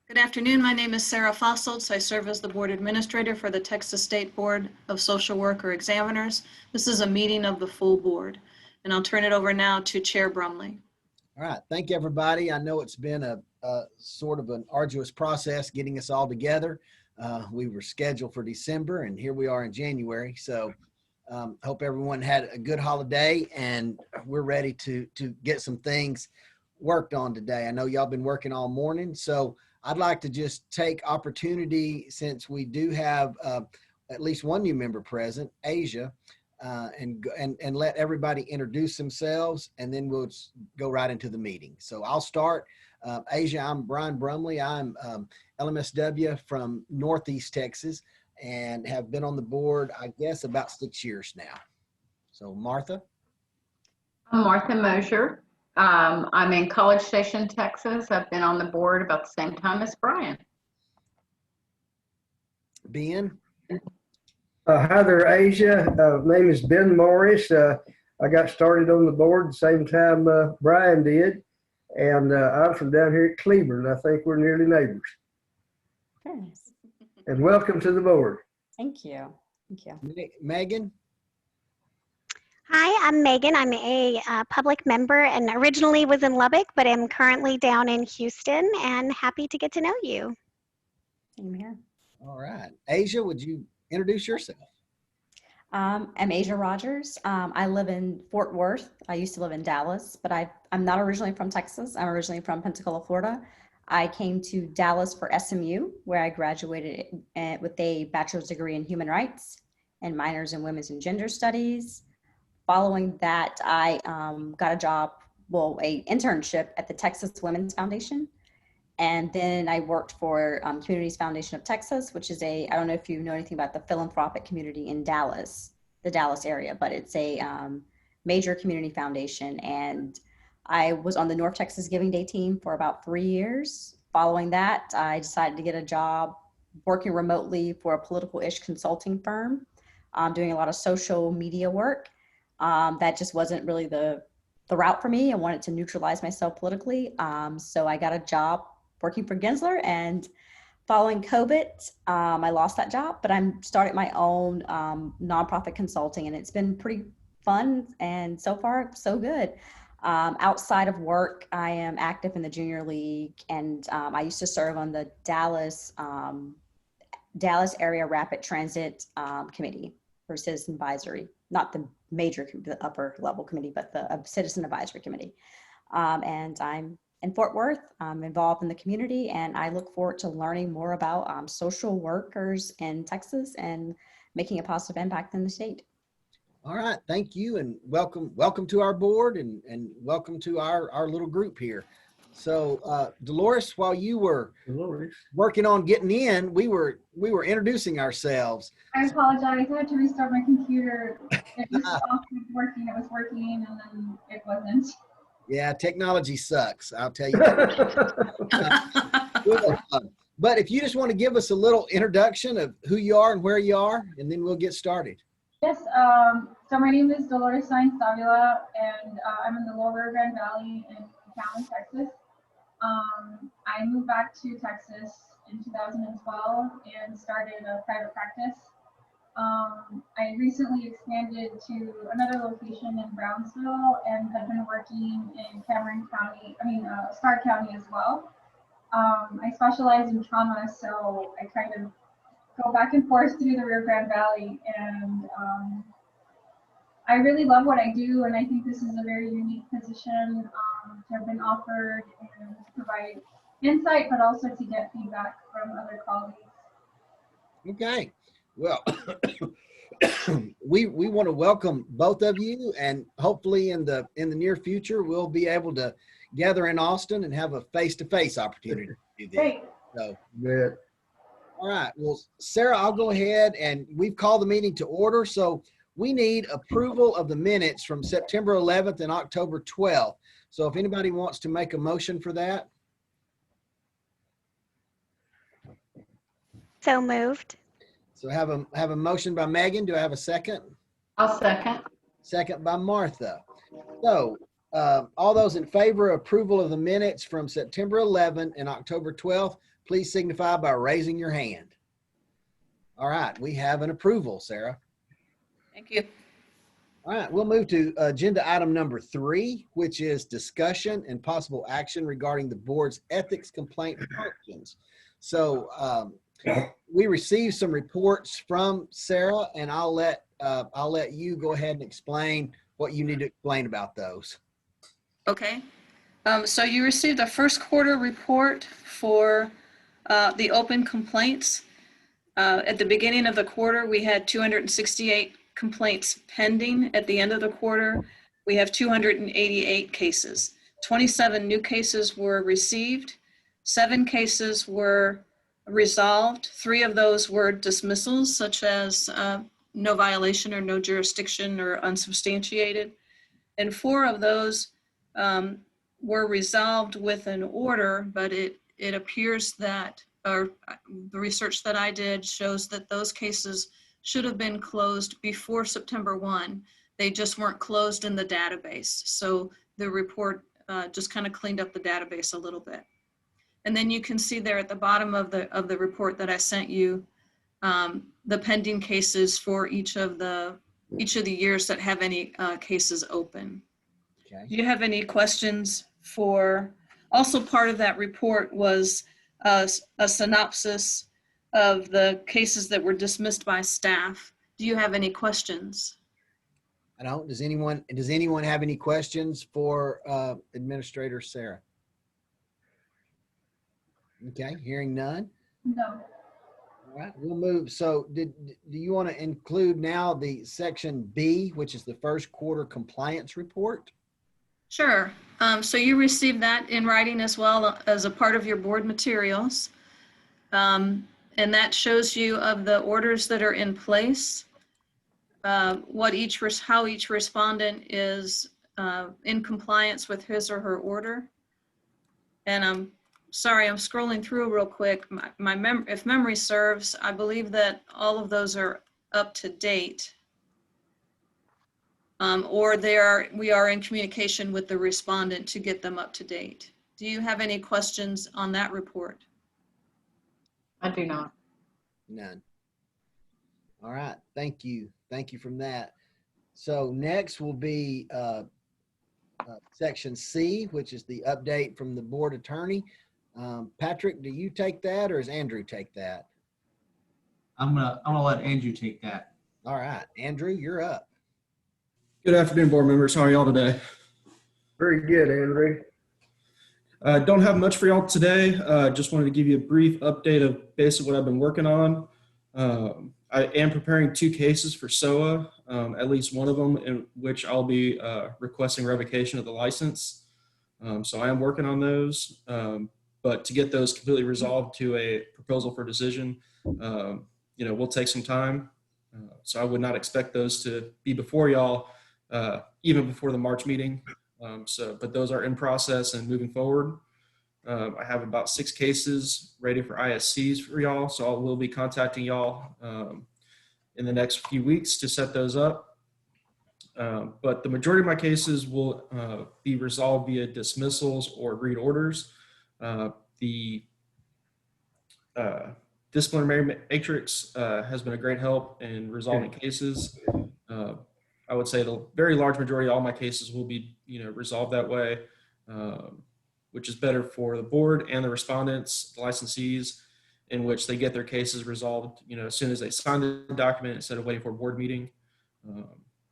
Good afternoon. My name is Sarah Fossoltz. I serve as the Board Administrator for the Texas State Board of Social Worker Examiners. This is a meeting of the full board, and I'll turn it over now to Chair Brumley. All right, thank you, everybody. I know it's been a sort of an arduous process getting us all together. We were scheduled for December, and here we are in January. So hope everyone had a good holiday, and we're ready to get some things worked on today. I know y'all been working all morning, so I'd like to just take opportunity, since we do have at least one new member present, Asia, and let everybody introduce themselves, and then we'll go right into the meeting. So I'll start. Asia, I'm Brian Brumley. I'm LMSW from Northeast Texas and have been on the board, I guess, about 6 years now. So Martha? I'm Martha Mosier. I'm in College Station, Texas. I've been on the board about the same time as Brian. Ben? Hi there, Asia. Name is Ben Morris. I got started on the board the same time Brian did, and I'm from down here at Cleveland. I think we're nearly neighbors. Very nice. And welcome to the board. Thank you. Thank you. Megan? Hi, I'm Megan. I'm a public member and originally was in Lubbock, but am currently down in Houston and happy to get to know you. Same here. All right. Asia, would you introduce yourself? I'm Asia Rogers. I live in Fort Worth. I used to live in Dallas, but I'm not originally from Texas. I'm originally from Pensacola, Florida. I came to Dallas for SMU, where I graduated with a bachelor's degree in human rights and minors in women's and gender studies. Following that, I got a job, an internship at the Texas Women's Foundation. And then I worked for Communities Foundation of Texas, which is I don't know if you know anything about the philanthropic community in Dallas, the Dallas area, but it's a major community foundation. And I was on the North Texas Giving Day team for about 3 years. Following that, I decided to get a job working remotely for a political-ish consulting firm, doing a lot of social media work. That just wasn't really the route for me. I wanted to neutralize myself politically. So I got a job working for Gensler, and following COVID, I lost that job, but I'm starting my own nonprofit consulting, and it's been pretty fun, and so far, so good. Outside of work, I am active in the junior league, and I used to serve on the Dallas Area Rapid Transit Committee for Citizen Advisory, not the upper level committee, but the Citizen Advisory Committee. And I'm in Fort Worth. I'm involved in the community, and I look forward to learning more about social workers in Texas and making a positive impact in the state. All right, thank you, and welcome to our board, and welcome to our little group here. So Dolores, while you were working on getting in, we were introducing ourselves. I apologize. I had to restart my computer. It was working, and then it wasn't. Yeah, technology sucks, I'll tell you that. But if you just want to give us a little introduction of who you are and where you are, and then we'll get started. Yes, so my name is Dolores Sainz Davila, and I'm in the Lower Grand Valley in Callan, Texas. I moved back to Texas in 2012 and started a private practice. I recently expanded to another location in Brownsville and have been working in Starr County as well. I specialize in trauma, so I kind of go back and forth through the Rio Grande Valley, and I really love what I do, and I think this is a very unique position to have been offered and provide insight, but also to get feedback from other colleagues. Okay, well, we want to welcome both of you, and hopefully in the near future we'll be able to gather in Austin and have a face-to-face opportunity to do this. Great. So, Yeah. all right, well, Sarah, I'll go ahead, and we've called the meeting to order. So we need approval of the minutes from September 11th and October 12th. So if anybody wants to make a motion for that. So moved. So have a motion by Megan. Do I have a second? I'll second. Second by Martha. So all those in favor of approval of the minutes from September 11th and October 12th, please signify by raising your hand. All right, we have an approval, Sarah. Thank you. All right, we'll move to agenda item number 3, which is discussion and possible action regarding the board's ethics complaint functions. So we received some reports from Sarah, and I'll let you go ahead and explain what you need to explain about those. Okay. So you received a first quarter report for the open complaints. At the beginning of the quarter, we had 268 complaints pending. At the end of the quarter, we have 288 cases. 27 new cases were received. 7 cases were resolved. 3 of those were dismissals, such as no violation or no jurisdiction or unsubstantiated. And 4 of those were resolved with an order, but it appears that, or the research that I did shows that those cases should have been closed before September 1. They just weren't closed in the database. So the report just kind of cleaned up the database a little bit. And then you can see there at the bottom of the report that I sent you, the pending cases for each of the years that have any cases open. Okay. Do you have any questions for, also part of that report was a synopsis of the cases that were dismissed by staff. Do you have any questions? I don't. Does anyone have any questions for Administrator Sarah? Okay, hearing none. No. All right, we'll move. So do you want to include now the section B, which is the first quarter compliance report? Sure. So you received that in writing as well as a part of your board materials. And that shows you of the orders that are in place, how each respondent is in compliance with his or her order. And I'm sorry, I'm scrolling through real quick. If memory serves, I believe that all of those are up to date. Or we are in communication with the respondent to get them up to date. Do you have any questions on that report? I do not. None. All right, thank you. Thank you from that. So next will be section C, which is the update from the board attorney. Patrick, do you take that or does Andrew take that? I'm gonna let Andrew take that. All right, Andrew, you're up. Good afternoon, board members. How are y'all today? Very good, Andrew. Don't have much for y'all today. Just wanted to give you a brief update of basically what I've been working on. I am preparing 2 cases for SOA, at least one of them in which I'll be requesting revocation of the license. So I am working on those, but to get those completely resolved to a proposal for decision, will take some time. So I would not expect those to be before y'all, even before the March meeting. But those are in process and moving forward. I have about 6 cases ready for ISCs for y'all, so I will be contacting y'all in the next few weeks to set those up. But the majority of my cases will be resolved via dismissals or agreed orders. The disciplinary matrix has been a great help in resolving cases. I would say the very large majority of all my cases will be, resolved that way, which is better for the board and the respondents, the licensees, in which they get their cases resolved, as soon as they sign the document instead of waiting for a board meeting.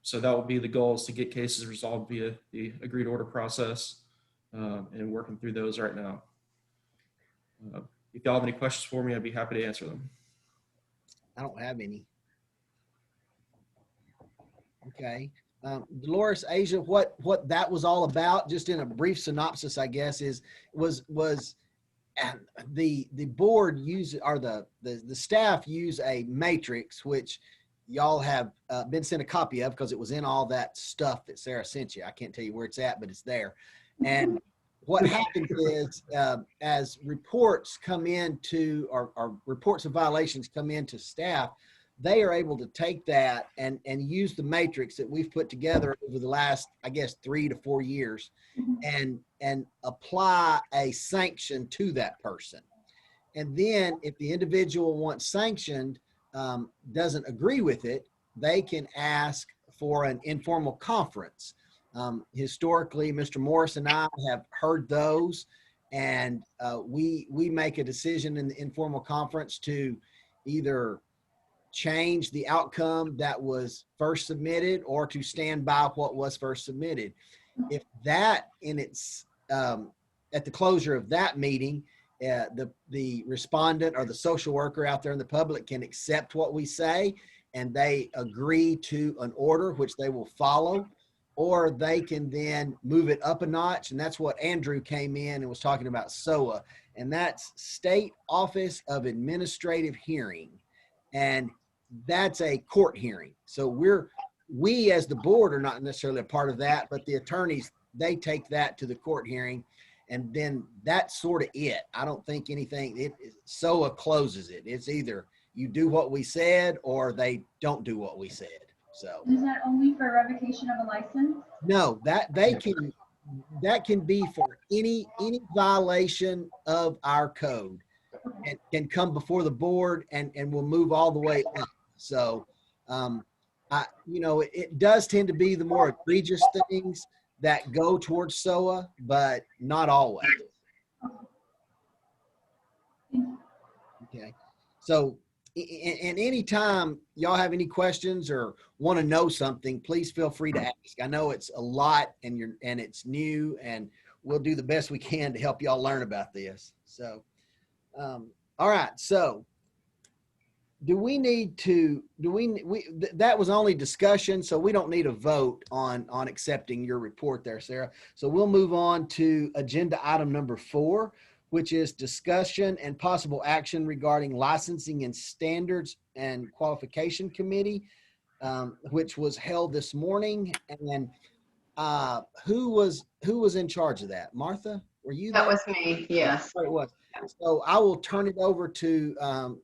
So that will be the goal, is to get cases resolved via the agreed order process, and working through those right now. If y'all have any questions for me, I'd be happy to answer them. I don't have any. Okay. Dolores, Asia, what that was all about, just in a brief synopsis, I guess, was the board use, or the staff use a matrix, which y'all have been sent a copy of because it was in all that stuff that Sarah sent you. I can't tell you where it's at, but it's there. And what happens is, as reports come into, or reports of violations come into staff, they are able to take that and use the matrix that we've put together over the last, I guess, 3 to 4 years, and apply a sanction to that person. And then if the individual once sanctioned doesn't agree with it, they can ask for an informal conference. Historically, Mr. Morris and I have heard those, and we make a decision in the informal conference to either change the outcome that was first submitted or to stand by what was first submitted. If that in its at the closure of that meeting, the respondent or the social worker out there in the public can accept what we say and they agree to an order which they will follow, or they can then move it up a notch. And that's what Andrew came in and was talking about SOA, and that's State Office of Administrative Hearing. And that's a court hearing. So we as the board are not necessarily a part of that, but the attorneys, they take that to the court hearing, and then that's sort of it. I don't think anything, SOA closes it. It's either you do what we said or they don't do what we said. So Is that only for revocation of a license? no, that can be for any violation of our code, and can come before the board and will move all the way up. So, it does tend to be the more egregious things that go towards SOA, but not always. Okay. So, and anytime y'all have any questions or want to know something, please feel free to ask. I know it's a lot and it's new, and we'll do the best we can to help y'all learn about this. So, all right. So that was only discussion, so we don't need a vote on accepting your report there, Sarah. So we'll move on to agenda item number 4, which is discussion and possible action regarding licensing and standards and qualification committee, which was held this morning. And who was in charge of that? Martha, were you there? That was me, yes. Oh, it was. So I will turn it over to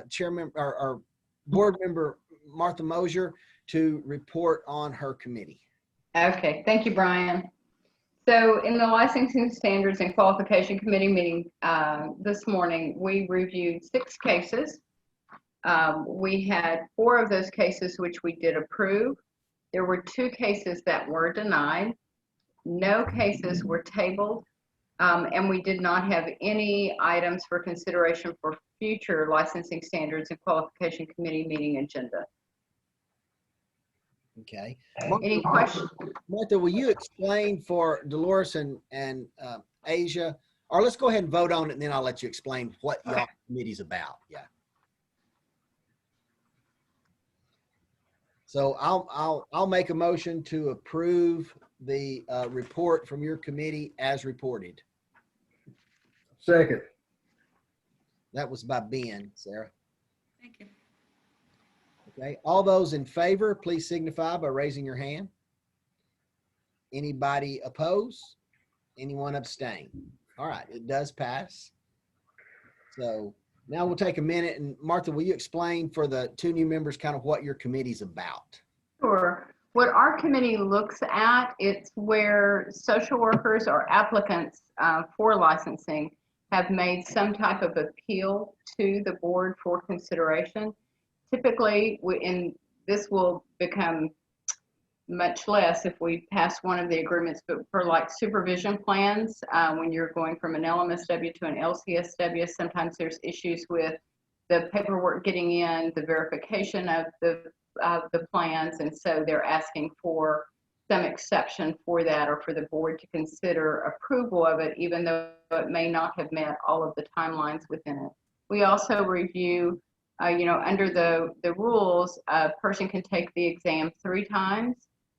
Chairman or Board Member Martha Mosier to report on her committee. Okay, thank you, Brian. So in the Licensing Standards and Qualification Committee meeting this morning, we reviewed 6 cases. We had 4 of those cases which we did approve. There were 2 cases that were denied. No cases were tabled. And we did not have any items for consideration for future Licensing Standards and Qualification Committee meeting agenda. Okay. Any questions? Martha, will you explain for Dolores and Asia, or let's go ahead and vote on it, and then I'll let you explain what your committee's about. Yeah. So I'll make a motion to approve the report from your committee as reported. Second. That was by Ben, Sarah. Thank you. Okay, all those in favor, please signify by raising your hand. Anybody oppose? Anyone abstain? All right, it does pass. So now we'll take a minute, and Martha, will you explain for the 2 new members kind of what your committee's about? Sure. What our committee looks at, it's where social workers or applicants for licensing have made some type of appeal to the board for consideration. Typically, this will become much less if we pass one of the agreements, but for like supervision plans, when you're going from an LMSW to an LCSW, sometimes there's issues with the paperwork getting in, the verification of the plans, and so they're asking for some exception for that, or for the board to consider approval of it, even though it may not have met all of the timelines within it. We also review, under the rules, a person can take the exam 3 times.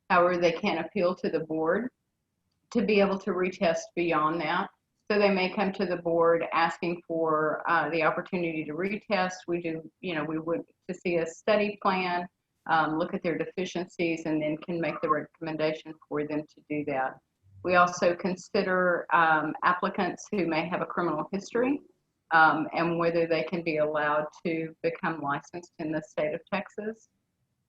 However, they can't appeal to the board to be able to retest beyond that. So they may come to the board asking for the opportunity to retest. We would to see a study plan, look at their deficiencies, and then can make the recommendation for them to do that. We also consider applicants who may have a criminal history and whether they can be allowed to become licensed in the state of Texas.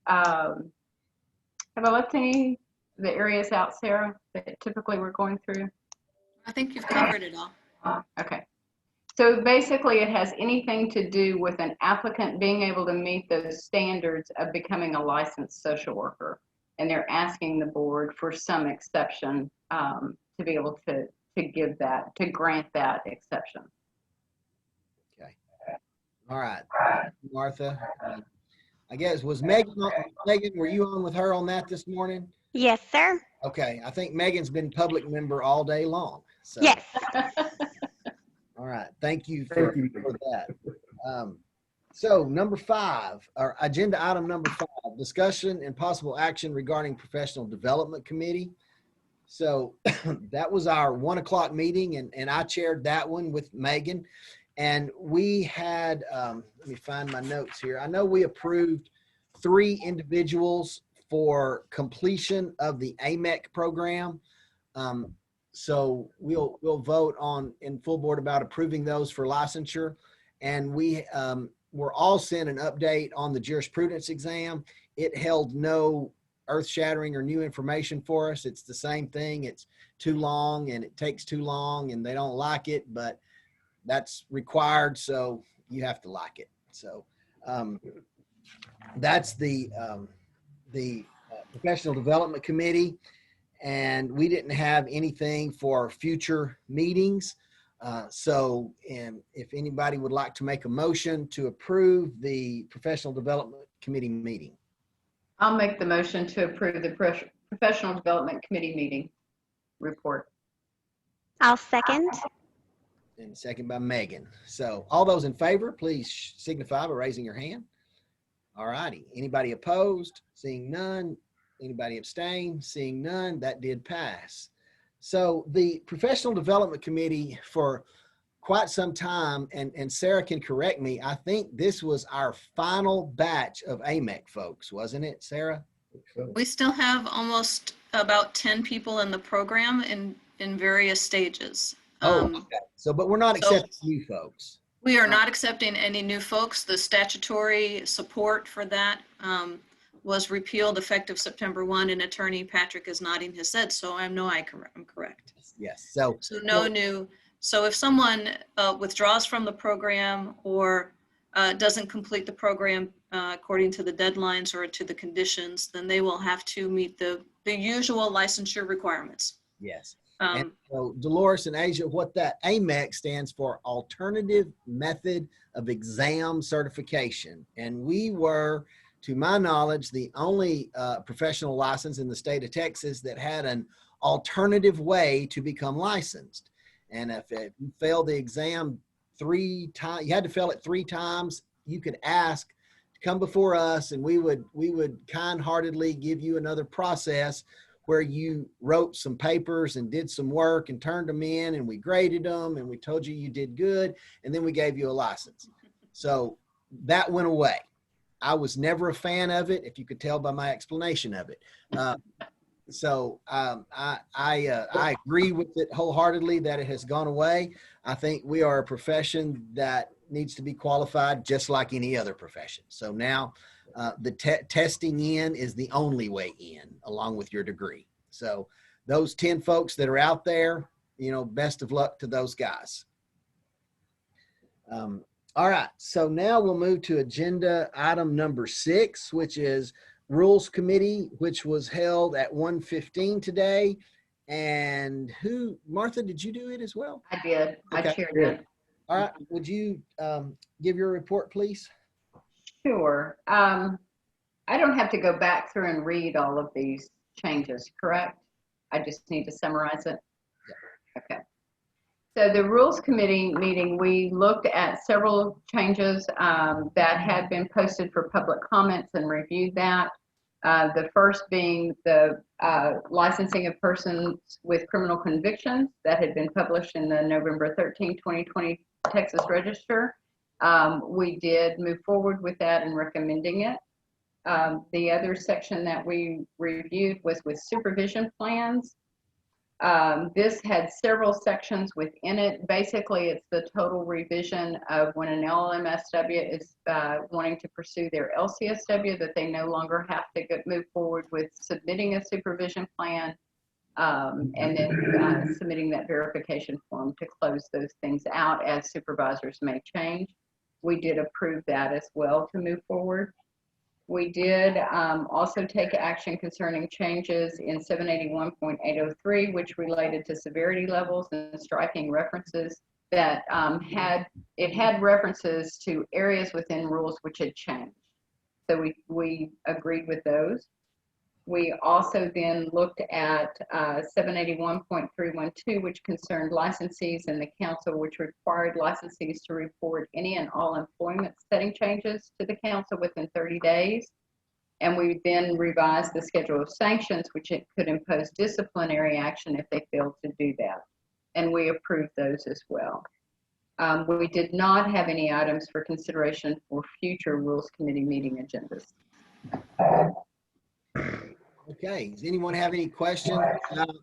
Have I left any of the areas out, Sarah, that typically we're going through? I think you've covered it all. Okay. So basically, it has anything to do with an applicant being able to meet those standards of becoming a licensed social worker. And they're asking the board for some exception to be able to give that, to grant that exception. Okay. All right, Martha. I guess, was Megan, were you on with her on that this morning? Yes, sir. Okay, I think Megan's been public member all day long. So, Yes. all right, thank you Thank for you. that. So number 5, or agenda item number 5, discussion and possible action regarding professional development committee. So that was our 1 o'clock meeting, and I chaired that one with Megan. And we had, let me find my notes here. I know we approved 3 individuals for completion of the AMEC program. So we'll vote on in full board about approving those for licensure. And we were all sent an update on the jurisprudence exam. It held no earth-shattering or new information for us. It's the same thing. It's too long and it takes too long and they don't like it, but that's required, so you have to like it. So that's the professional development committee, and we didn't have anything for future meetings. So if anybody would like to make a motion to approve the professional development committee meeting. I'll make the motion to approve the professional development committee meeting report. I'll second. And second by Megan. So all those in favor, please signify by raising your hand. All righty. Anybody opposed? Seeing none. Anybody abstain? Seeing none. That did pass. So the professional development committee for quite some time, and Sarah can correct me, I think this was our final batch of AMEC folks, wasn't it, Sarah? We still have almost about 10 people in the program in various stages. Okay. So, but we're not accepting new folks. We are not accepting any new folks. The statutory support for that was repealed effective September 1, and Attorney Patrick is nodding his head, so I'm correct. Yes. So no new. So if someone withdraws from the program or doesn't complete the program according to the deadlines or to the conditions, then they will have to meet the usual licensure requirements. yes. And so Dolores and Asia, what that AMEC stands for, Alternative Method of Exam Certification. And we were, to my knowledge, the only professional license in the state of Texas that had an alternative way to become licensed. And if you failed the exam 3 times, you had to fail it 3 times, you could ask to come before us, and we would kind-heartedly give you another process where you wrote some papers and did some work and turned them in, and we graded them and we told you you did good, and then we gave you a license. So that went away. I was never a fan of it, if you could tell by my explanation of it. So I agree with it wholeheartedly that it has gone away. I think we are a profession that needs to be qualified just like any other profession. So now the testing in is the only way in, along with your degree. So those 10 folks that are out there, you know, best of luck to those guys. All right, so now we'll move to agenda item number 6, which is Rules Committee, which was held at 1:15 today. And Martha, did you do it as well? I did. Okay. I chaired it. All right, would you give your report, please? Sure. I don't have to go back through and read all of these changes, correct? I just need to summarize it. Yeah. Okay. So the Rules Committee meeting, we looked at several changes that had been posted for public comments and reviewed that. The first being the licensing of persons with criminal convictions that had been published in the November 13, 2020 Texas Register. We did move forward with that and recommending it. The other section that we reviewed was with supervision plans. This had several sections within it. Basically, it's the total revision of when an LMSW is wanting to pursue their LCSW, that they no longer have to move forward with submitting a supervision plan. and then submitting that verification form to close those things out as supervisors may change. We did approve that as well to move forward. We did also take action concerning changes in 781.803, which related to severity levels and striking references that had references to areas within rules which had changed. So we agreed with those. We also then looked at 781.312, which concerned licensees and the council, which required licensees to report any and all employment setting changes to the council within 30 days. And we then revised the schedule of sanctions, which it could impose disciplinary action if they failed to do that. And we approved those as well. We did not have any items for consideration for future Rules Committee meeting agendas. Okay, does anyone have any questions about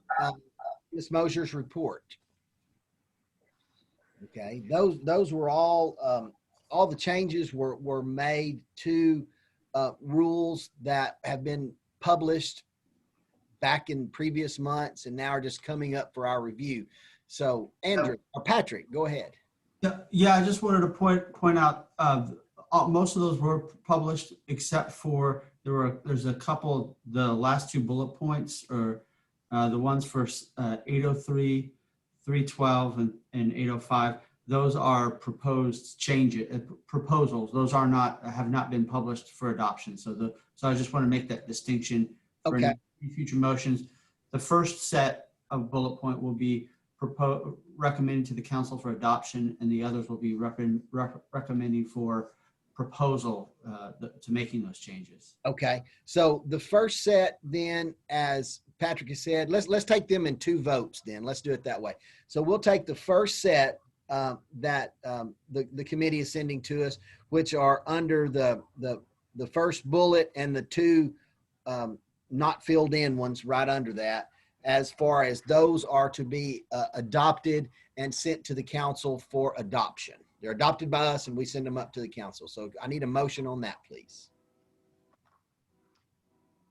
Ms. Mosier's report? Okay, those were all the changes were made to rules that have been published back in previous months and now are just coming up for our review. So Andrew or Patrick, go ahead. Yeah, I just wanted to point out most of those were published except for there's a couple, the last two bullet points or the ones for 803, 312 and 805. Those are proposed proposals. Those have not been published for adoption. So I just want to make that distinction for Okay. any future motions. The first set of bullet point will be recommended to the council for adoption, and the others will be recommending for proposal to making those changes. Okay, so the first set then, as Patrick has said, let's take them in two votes then. Let's do it that way. So we'll take the first set that the committee is sending to us, which are under the first bullet and the two not filled in ones right under that, as far as those are to be adopted and sent to the council for adoption. They're adopted by us and we send them up to the council. So I need a motion on that, please.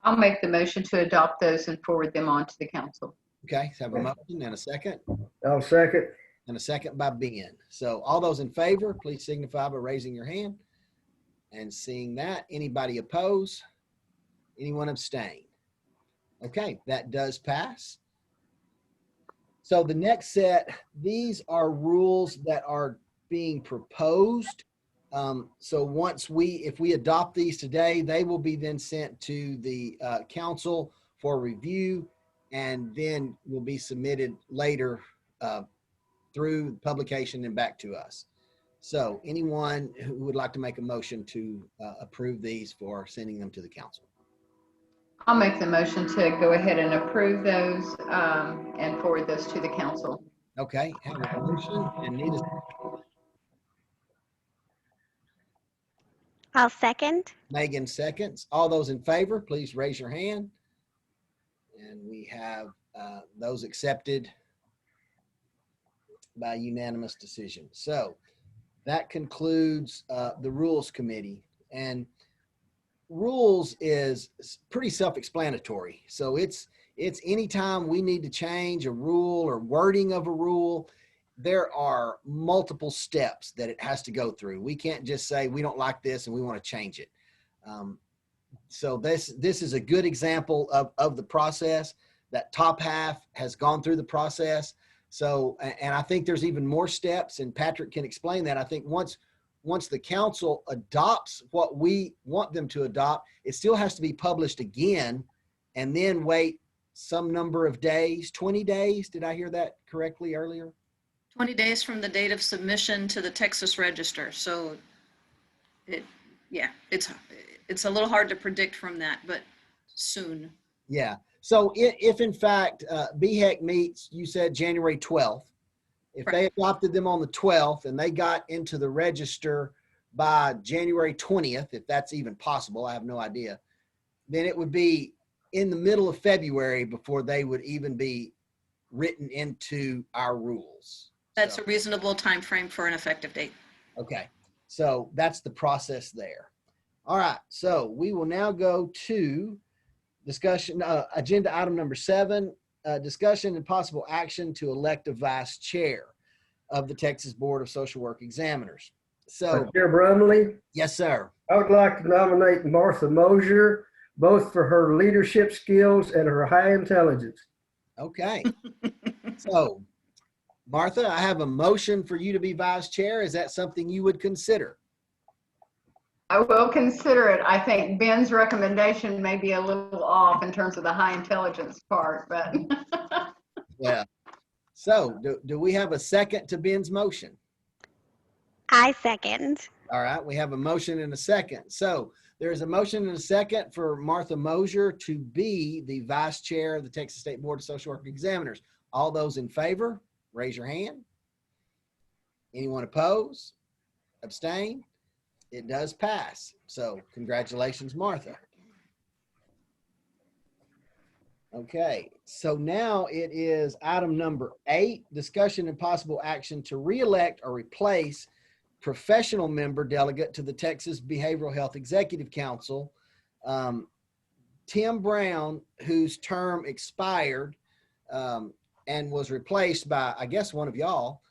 I'll make the motion to adopt those and forward them on to the council. Okay, so I have a motion and a second. I'll second. And a second by Ben. So all those in favor, please signify by raising your hand. And seeing that, anybody oppose? Anyone abstain? Okay, that does pass. So the next set, these are rules that are being proposed. So if we adopt these today, they will be then sent to the council for review and then will be submitted later through publication and back to us. So anyone who would like to make a motion to approve these for sending them to the council? I'll make the motion to go ahead and approve those and forward those to the council. Okay, have a motion and need a I'll second. Megan seconds. All those in favor, please raise your hand. And we have those accepted by unanimous decision. So that concludes the Rules Committee. And rules is pretty self-explanatory. So it's anytime we need to change a rule or wording of a rule, there are multiple steps that it has to go through. We can't just say we don't like this and we want to change it. So this is a good example of the process. That top half has gone through the process. So, and I think there's even more steps, and Patrick can explain that. I think once the council adopts what we want them to adopt, it still has to be published again and then wait some number of days, 20 days. Did I hear that correctly earlier? 20 days from the date of submission to the Texas Register. So it's a little hard to predict from that, but soon. Yeah. So if in fact BHEC meets, you said January 12th, if they adopted them on the 12th and they got into the register by January 20th, if that's even possible, I have no idea, then it would be in the middle of February before they would even be written into our rules. That's a reasonable time frame for an effective date. Okay. So that's the process there. All right. So we will now go to discussion, agenda item number 7, discussion and possible action to elect a vice chair of the Texas Board of Social Work Examiners. So, Chair Brumley, yes, sir. I would like to nominate Martha Mosier, both for her leadership skills and her high intelligence. Okay. So, Martha, I have a motion for you to be vice chair. Is that something you would consider? I will consider it. I think Ben's recommendation may be a little off in terms of the high intelligence part, but. Yeah. So do we have a second to Ben's motion? I second. All right, we have a motion and a second. So there's a motion and a second for Martha Mosier to be the vice chair of the Texas State Board of Social Work Examiners. All those in favor, raise your hand. Anyone oppose? Abstain? It does pass. So congratulations, Martha. Okay, so now it is item number 8, discussion and possible action to re-elect or replace professional member delegate to the Texas Behavioral Health Executive Council, Tim Brown, whose term expired and was replaced by, I guess, one of y'all,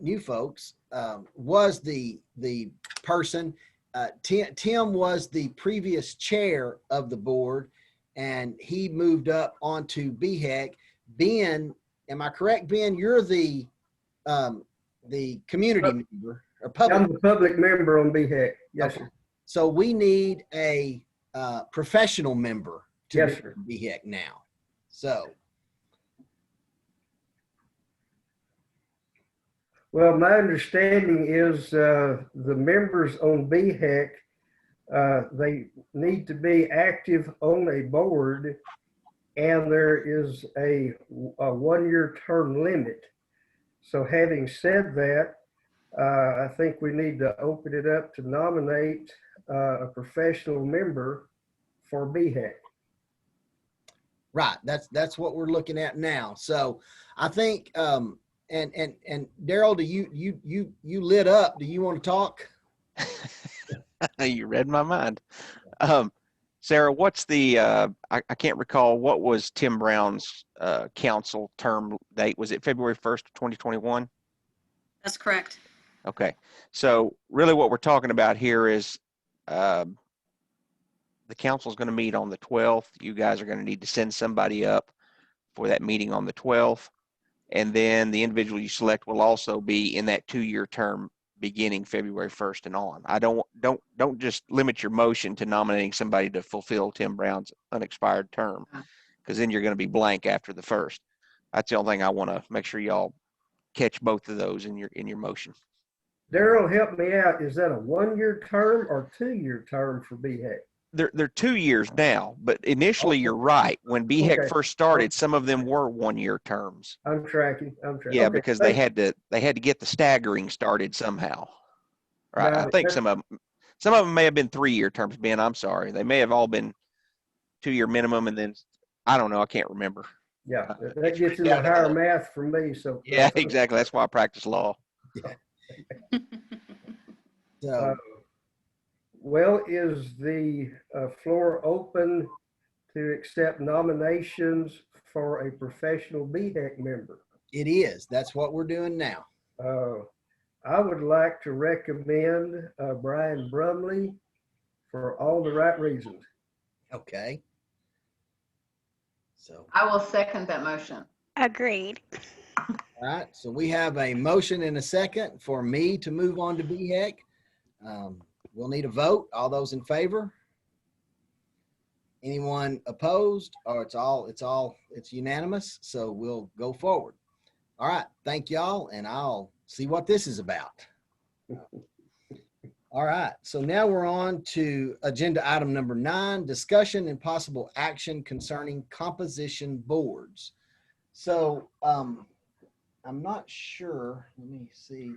new folks, was the person. Tim was the previous chair of the board, and he moved up onto BHEC. Ben, am I correct, Ben? You're the community member or public. I'm the public member on BHEC. Yes, Okay. sir. So we need a professional member to Yes, sir. BHEC now. So. Well, my understanding is the members on BHEC, they need to be active on a board, and there is a 1-year term limit. So having said that, I think we need to open it up to nominate a professional member for BHEC. Right. That's what we're looking at now. So I think, and Daryl, do you lit up? Do you want to talk? You read my mind. Sarah, what's the, I can't recall, what was Tim Brown's council term date? Was it February 1st, 2021? That's correct. Okay. So really what we're talking about here is the council is going to meet on the 12th. You guys are going to need to send somebody up for that meeting on the 12th. And then the individual you select will also be in that 2-year term beginning February 1st and on. I don't just limit your motion to nominating somebody to fulfill Tim Brown's unexpired term, because then you're going to be blank after the 1st. That's the only thing I want to make sure y'all catch both of those in your motion. Daryl, help me out. Is that a 1-year term or 2-year term for BHEC? They're 2 years now, but initially you're right. When BHEC Okay. first started, some of them were 1-year terms. I'm tracking. Yeah, Okay, because thank they had to get the staggering started somehow. Right. Got I it. think some of them may have been 3-year terms, Ben. I'm sorry. They may have all been 2-year minimum, and then I don't know. I can't remember. Yeah, that gets into higher math for me. So Yeah, exactly. That's why I practice law. So well, is the floor open to accept nominations for a professional BHEC member? it is. That's what we're doing now. I would like to recommend Brian Brumley for all the right reasons. Okay. So, I will second that motion. Agreed. all right. So we have a motion and a second for me to move on to BHEC. We'll need a vote. All those in favor? Anyone opposed? Or it's unanimous. So we'll go forward. All right. Thank y'all. And I'll see what this is about. All right. So now we're on to agenda item number 9, discussion and possible action concerning composition boards. So I'm not sure. Let me see.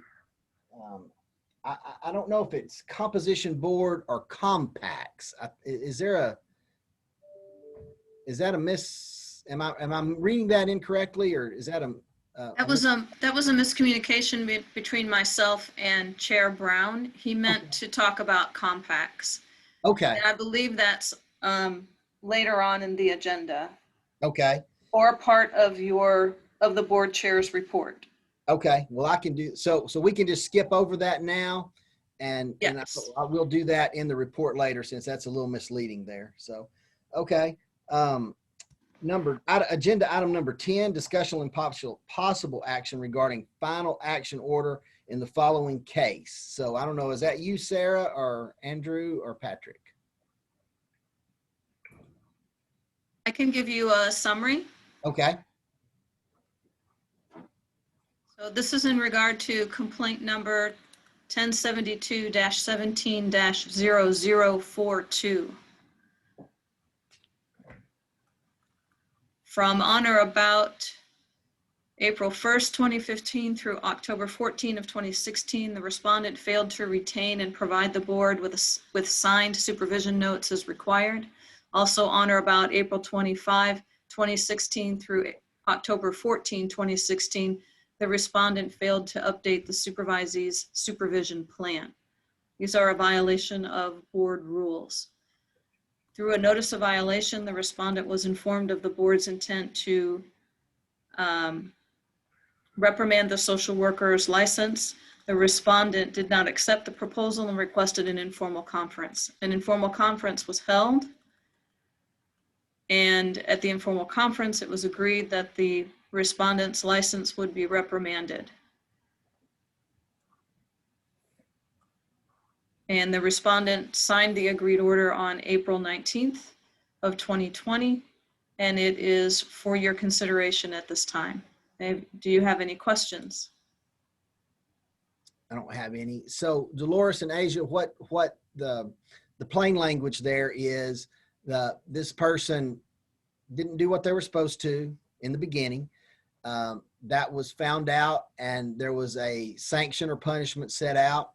I don't know if it's composition board or compacts. Is that a miss? Am I reading that incorrectly, or is that a? That was a miscommunication between myself and Chair Brown. He meant to talk about compacts. Okay. And I believe that's later on in the agenda. Okay. or part of the board chair's report. Okay, well, I can do, so we can just skip over that now, and Yes. I will do that in the report later, since that's a little misleading there. So, okay. Agenda item number 10, discussion and possible action regarding final action order in the following case. So I don't know, is that you, Sarah, or Andrew, or Patrick? I can give you a summary. Okay. So this is in regard to complaint number 1072-17-0042. From on or about April 1st, 2015 through October 14 of 2016, the respondent failed to retain and provide the board with signed supervision notes as required. Also on or about April 25, 2016 through October 14, 2016, the respondent failed to update the supervisee's supervision plan. These are a violation of board rules. Through a notice of violation, the respondent was informed of the board's intent to reprimand the social worker's license. The respondent did not accept the proposal and requested an informal conference. An informal conference was held, and at the informal conference, it was agreed that the respondent's license would be reprimanded. And the respondent signed the agreed order on April 19th of 2020, and it is for your consideration at this time. Do you have any questions? I don't have any. So Dolores and Asia, what the plain language there is, this person didn't do what they were supposed to in the beginning. That was found out, and there was a sanction or punishment set out.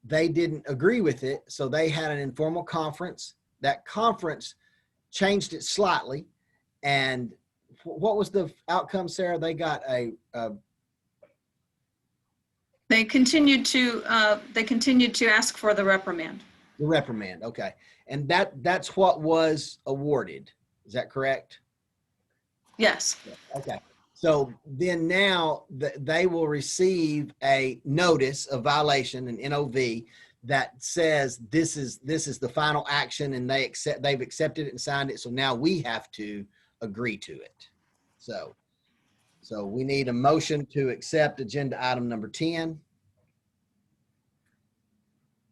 They didn't agree with it, so they had an informal conference. That conference changed it slightly, and what was the outcome, Sarah? They got They continued to ask for the reprimand. the reprimand. Okay, and that's what was awarded. Is that correct? Yes. Okay. So then now they will receive a notice of violation, an NOV, that says this is the final action, and they've accepted it and signed it. So now we have to agree to it. So we need a motion to accept agenda item number 10.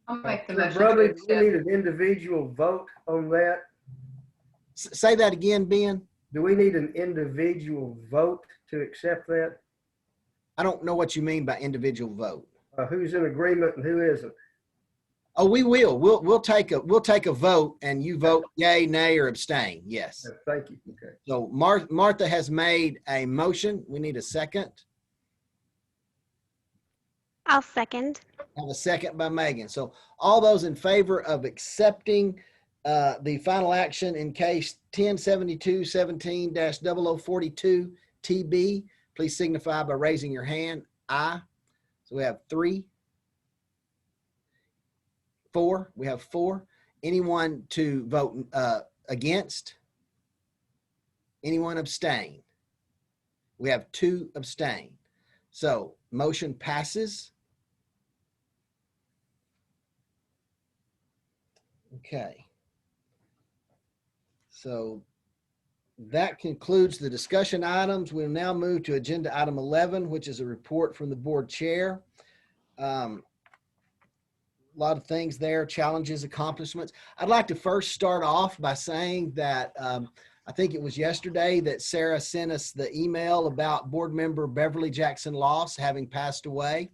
I'll make the So, motion to brother, do we accept. need an individual vote on that? Say that again, Ben. Do we need an individual vote to accept that? I don't know what you mean by individual vote. Who's in agreement and who isn't? Oh, we will. We'll take a vote, and you vote yay, nay, or abstain. Yes. Thank you. Okay. So Martha has made a motion. We need a second. I'll second. Have a second by Megan. So all those in favor of accepting the final action in case 1072-17-0042 TB, please signify by raising your hand. Aye. So we have 4. We have 4. Anyone to vote against? Anyone abstain? We have 2 abstain. So motion passes. Okay. So that concludes the discussion items. We'll now move to agenda item 11, which is a report from the board chair. A lot of things there, challenges, accomplishments. I'd like to first start off by saying that I think it was yesterday that Sarah sent us the email about board member Beverly Jackson Loss having passed away.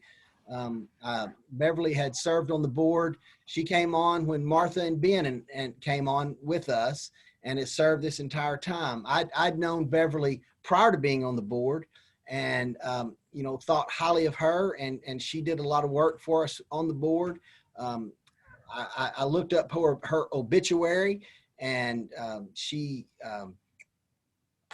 Beverly had served on the board. She came on when Martha and Ben and came on with us, and has served this entire time. I'd known Beverly prior to being on the board, and thought highly of her, and she did a lot of work for us on the board. I looked up her obituary, and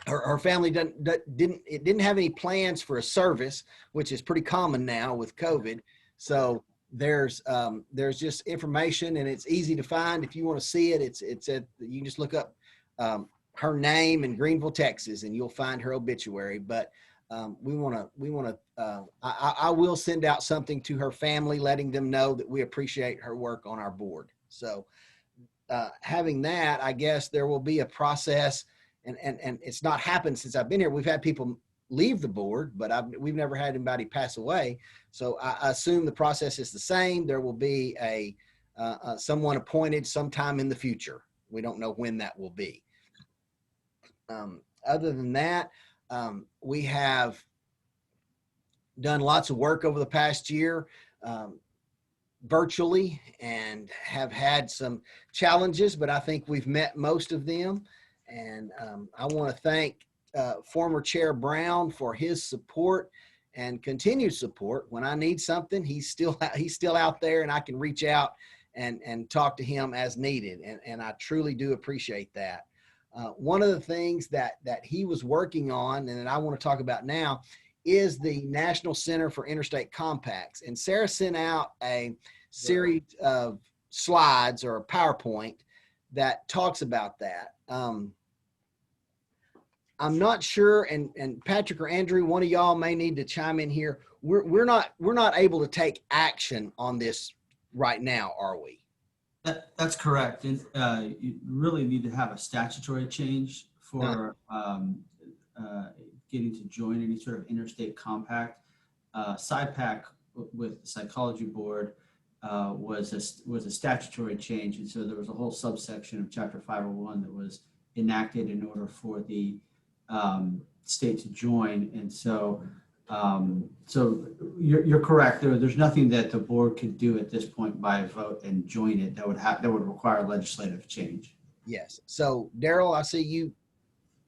her family didn't have any plans for a service, which is pretty common now with COVID. So there's just information, and it's easy to find. If you want to see it, you can just look up her name in Greenville, Texas, and you'll find her obituary. But we want to, I will send out something to her family, letting them know that we appreciate her work on our board. So having that, I guess there will be a process, and it's not happened since I've been here. We've had people leave the board, but we've never had anybody pass away. So I assume the process is the same. There will be someone appointed sometime in the future. We don't know when that will be. Other than that, we have done lots of work over the past year virtually, and have had some challenges, but I think we've met most of them. And I want to thank former Chair Brown for his support and continued support. When I need something, he's still out there, and I can reach out and talk to him as needed. And I truly do appreciate that. One of the things that he was working on, and that I want to talk about now, is the National Center for Interstate Compacts. And Sarah sent out a series of slides or a PowerPoint that talks about that. I'm not sure, and Patrick or Andrew, one of y'all may need to chime in here. We're not able to take action on this right now, are we? That's correct. And you really need to have a statutory change for getting to join any sort of interstate compact. SIPAC with the Psychology Board was a statutory change, and so there was a whole subsection of Chapter 501 that was enacted in order for the state to join. And so so you're correct. There's nothing that the board could do at this point by vote and join it that would require legislative change. Yes. So Daryl, I see you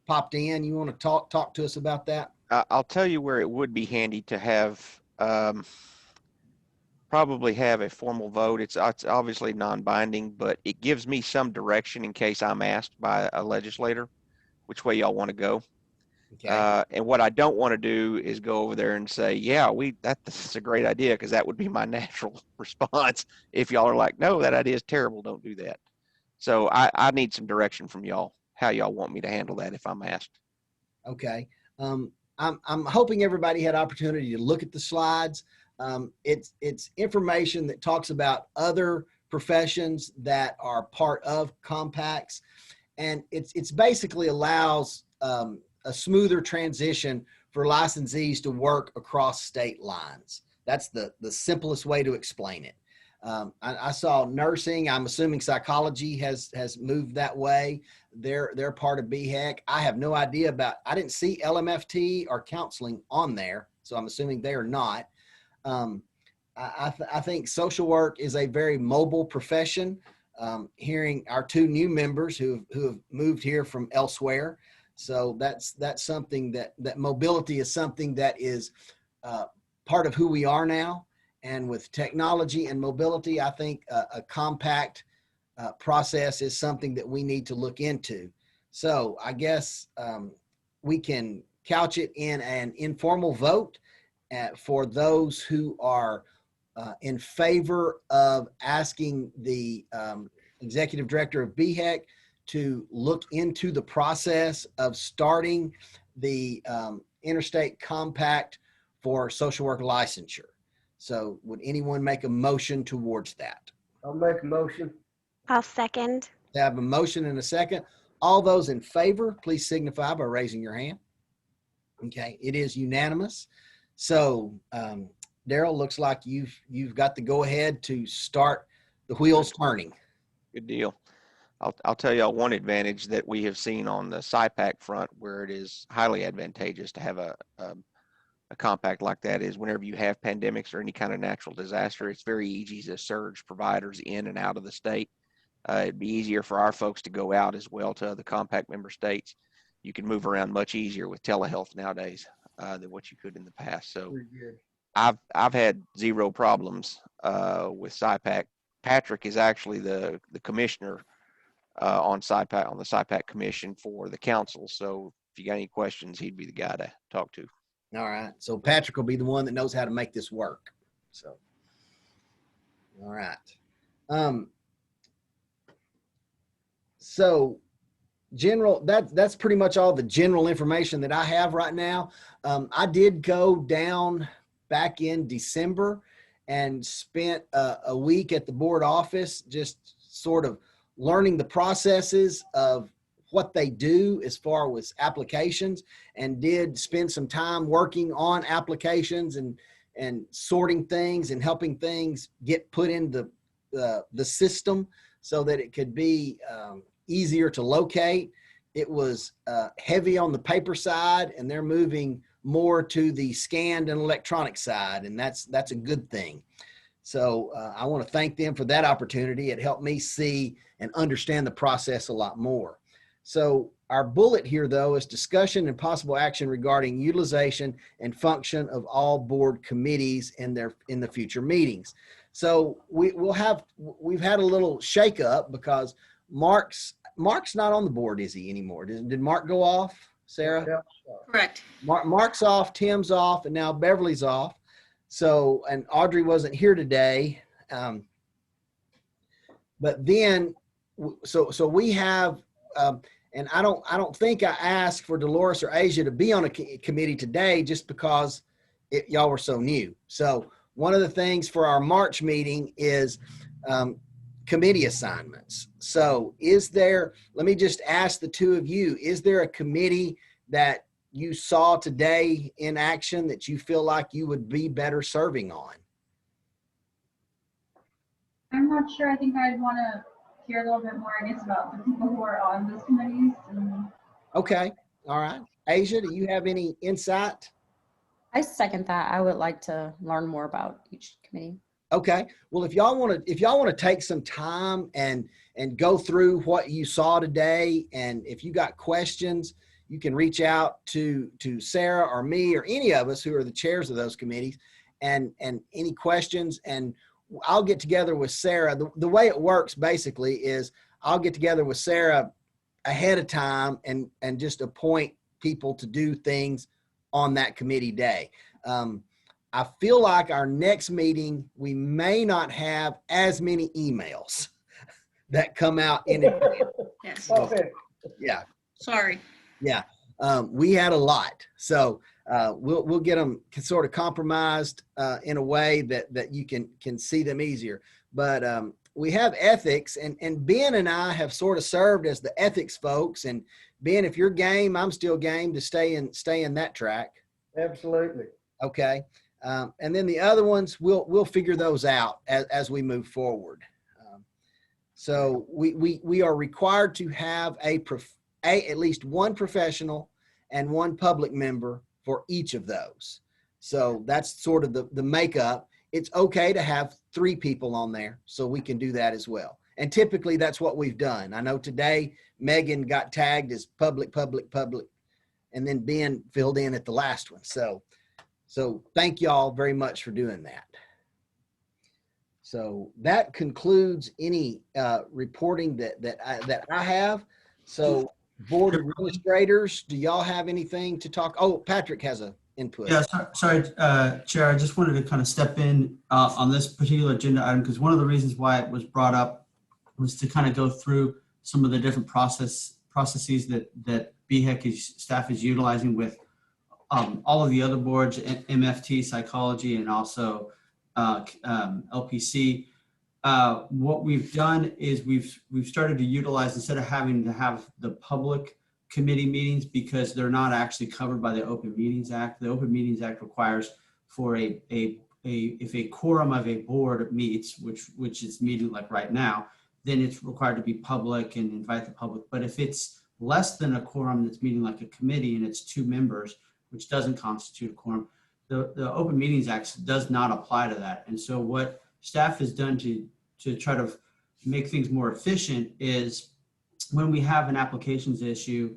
popped in. You want to talk to us about that? I'll tell you where it would be handy to have probably have a formal vote. It's obviously non-binding, but it gives me some direction in case I'm asked by a legislator which way y'all want to go. Okay. And what I don't want to do is go over there and say, yeah, that's a great idea, because that would be my natural response. If y'all are like, no, that idea is terrible, don't do that. So I need some direction from y'all, how y'all want me to handle that if I'm asked. Okay. I'm hoping everybody had opportunity to look at the slides. It's information that talks about other professions that are part of compacts, and it's basically allows a smoother transition for licensees to work across state lines. That's the simplest way to explain it. I saw nursing. I'm assuming psychology has moved that way. They're part of BHEC. I have no idea I didn't see LMFT or counseling on there, so I'm assuming they are not. I think social work is a very mobile profession. Hearing our two new members who have moved here from elsewhere. So that's something that mobility is something that is part of who we are now. And with technology and mobility, I think a compact process is something that we need to look into. So I guess we can couch it in an informal vote for those who are in favor of asking the executive director of BHEC to look into the process of starting the interstate compact for social work licensure. So would anyone make a motion towards that? I'll make a motion. I'll second. I have a motion and a second. All those in favor, please signify by raising your hand. Okay, it is unanimous. So Daryl, looks like you've got the go ahead to start the wheels turning. Good deal. I'll tell y'all one advantage that we have seen on the SIPAC front, where it is highly advantageous to have a compact like that, is whenever you have pandemics or any kind of natural disaster, it's very easy to surge providers in and out of the state. It'd be easier for our folks to go out as well to other compact member states. You can move around much easier with telehealth nowadays than what you could in the past. So I've had zero problems with SIPAC. Patrick is actually the commissioner on the SIPAC commission for the council. So if you got any questions, he'd be the guy to talk to. All right. So Patrick will be the one that knows how to make this work. So, all right. So that's pretty much all the general information that I have right now. I did go down back in December and spent a week at the board office, just sort of learning the processes of what they do as far as applications, and did spend some time working on applications and sorting things and helping things get put in the system so that it could be easier to locate. It was heavy on the paper side, and they're moving more to the scanned and electronic side, and that's a good thing. So I want to thank them for that opportunity. It helped me see and understand the process a lot more. So our bullet here, though, is discussion and possible action regarding utilization and function of all board committees in the future meetings. So we've had a little shakeup because Mark's not on the board, is he, anymore? Did Mark go off, Sarah? Yeah. Correct. Mark's off, Tim's off, and now Beverly's off. So, and Audrey wasn't here today. But then, so we have, and I don't think I asked for Dolores or Asia to be on a committee today just because y'all were so new. So one of the things for our March meeting is committee assignments. So let me just ask the two of you, is there a committee that you saw today in action that you feel like you would be better serving on? I'm not sure. I think I'd want to hear a little bit more, I guess, about the people who are on those committees. Okay. All right. Asia, do you have any insight? I second that. I would like to learn more about each committee. Okay. Well, if y'all want to take some time and go through what you saw today, and if you got questions, you can reach out to Sarah or me or any of us who are the chairs of those committees, and any questions, and I'll get together with Sarah. The way it works basically is I'll get together with Sarah ahead of time and just appoint people to do things on that committee day. I feel like our next meeting, we may not have as many emails that come out in advance. Yes. Okay. Yeah. Sorry. Yeah. We had a lot. So we'll get them sort of compromised in a way that you can see them easier. But we have ethics, and Ben and I have sort of served as the ethics folks. And Ben, if you're game, I'm still game to stay in that track. Absolutely. Okay. And then the other ones, we'll figure those out as we move forward. So we are required to have at least one professional and one public member for each of those. So that's sort of the makeup. It's okay to have 3 people on there, so we can do that as well. And typically that's what we've done. I know today Megan got tagged as public, and then Ben filled in at the last one. So thank y'all very much for doing that. So that concludes any reporting that I have. So board administrators, do y'all have anything to talk? Oh, Patrick has a input. Yeah, sorry, Chair. I just wanted to kind of step in on this particular agenda item, because one of the reasons why it was brought up was to kind of go through some of the different processes that BHEC staff is utilizing with all of the other boards, MFT, psychology, and also LPC. What we've done is we've started to utilize, instead of having to have the public committee meetings, because they're not actually covered by the Open Meetings Act. The Open Meetings Act requires for if a quorum of a board meets, which is meeting like right now, then it's required to be public and invite the public. But if it's less than a quorum that's meeting like a committee and it's 2 members, which doesn't constitute a quorum, the Open Meetings Act does not apply to that. And so what staff has done to try to make things more efficient is, when we have an applications issue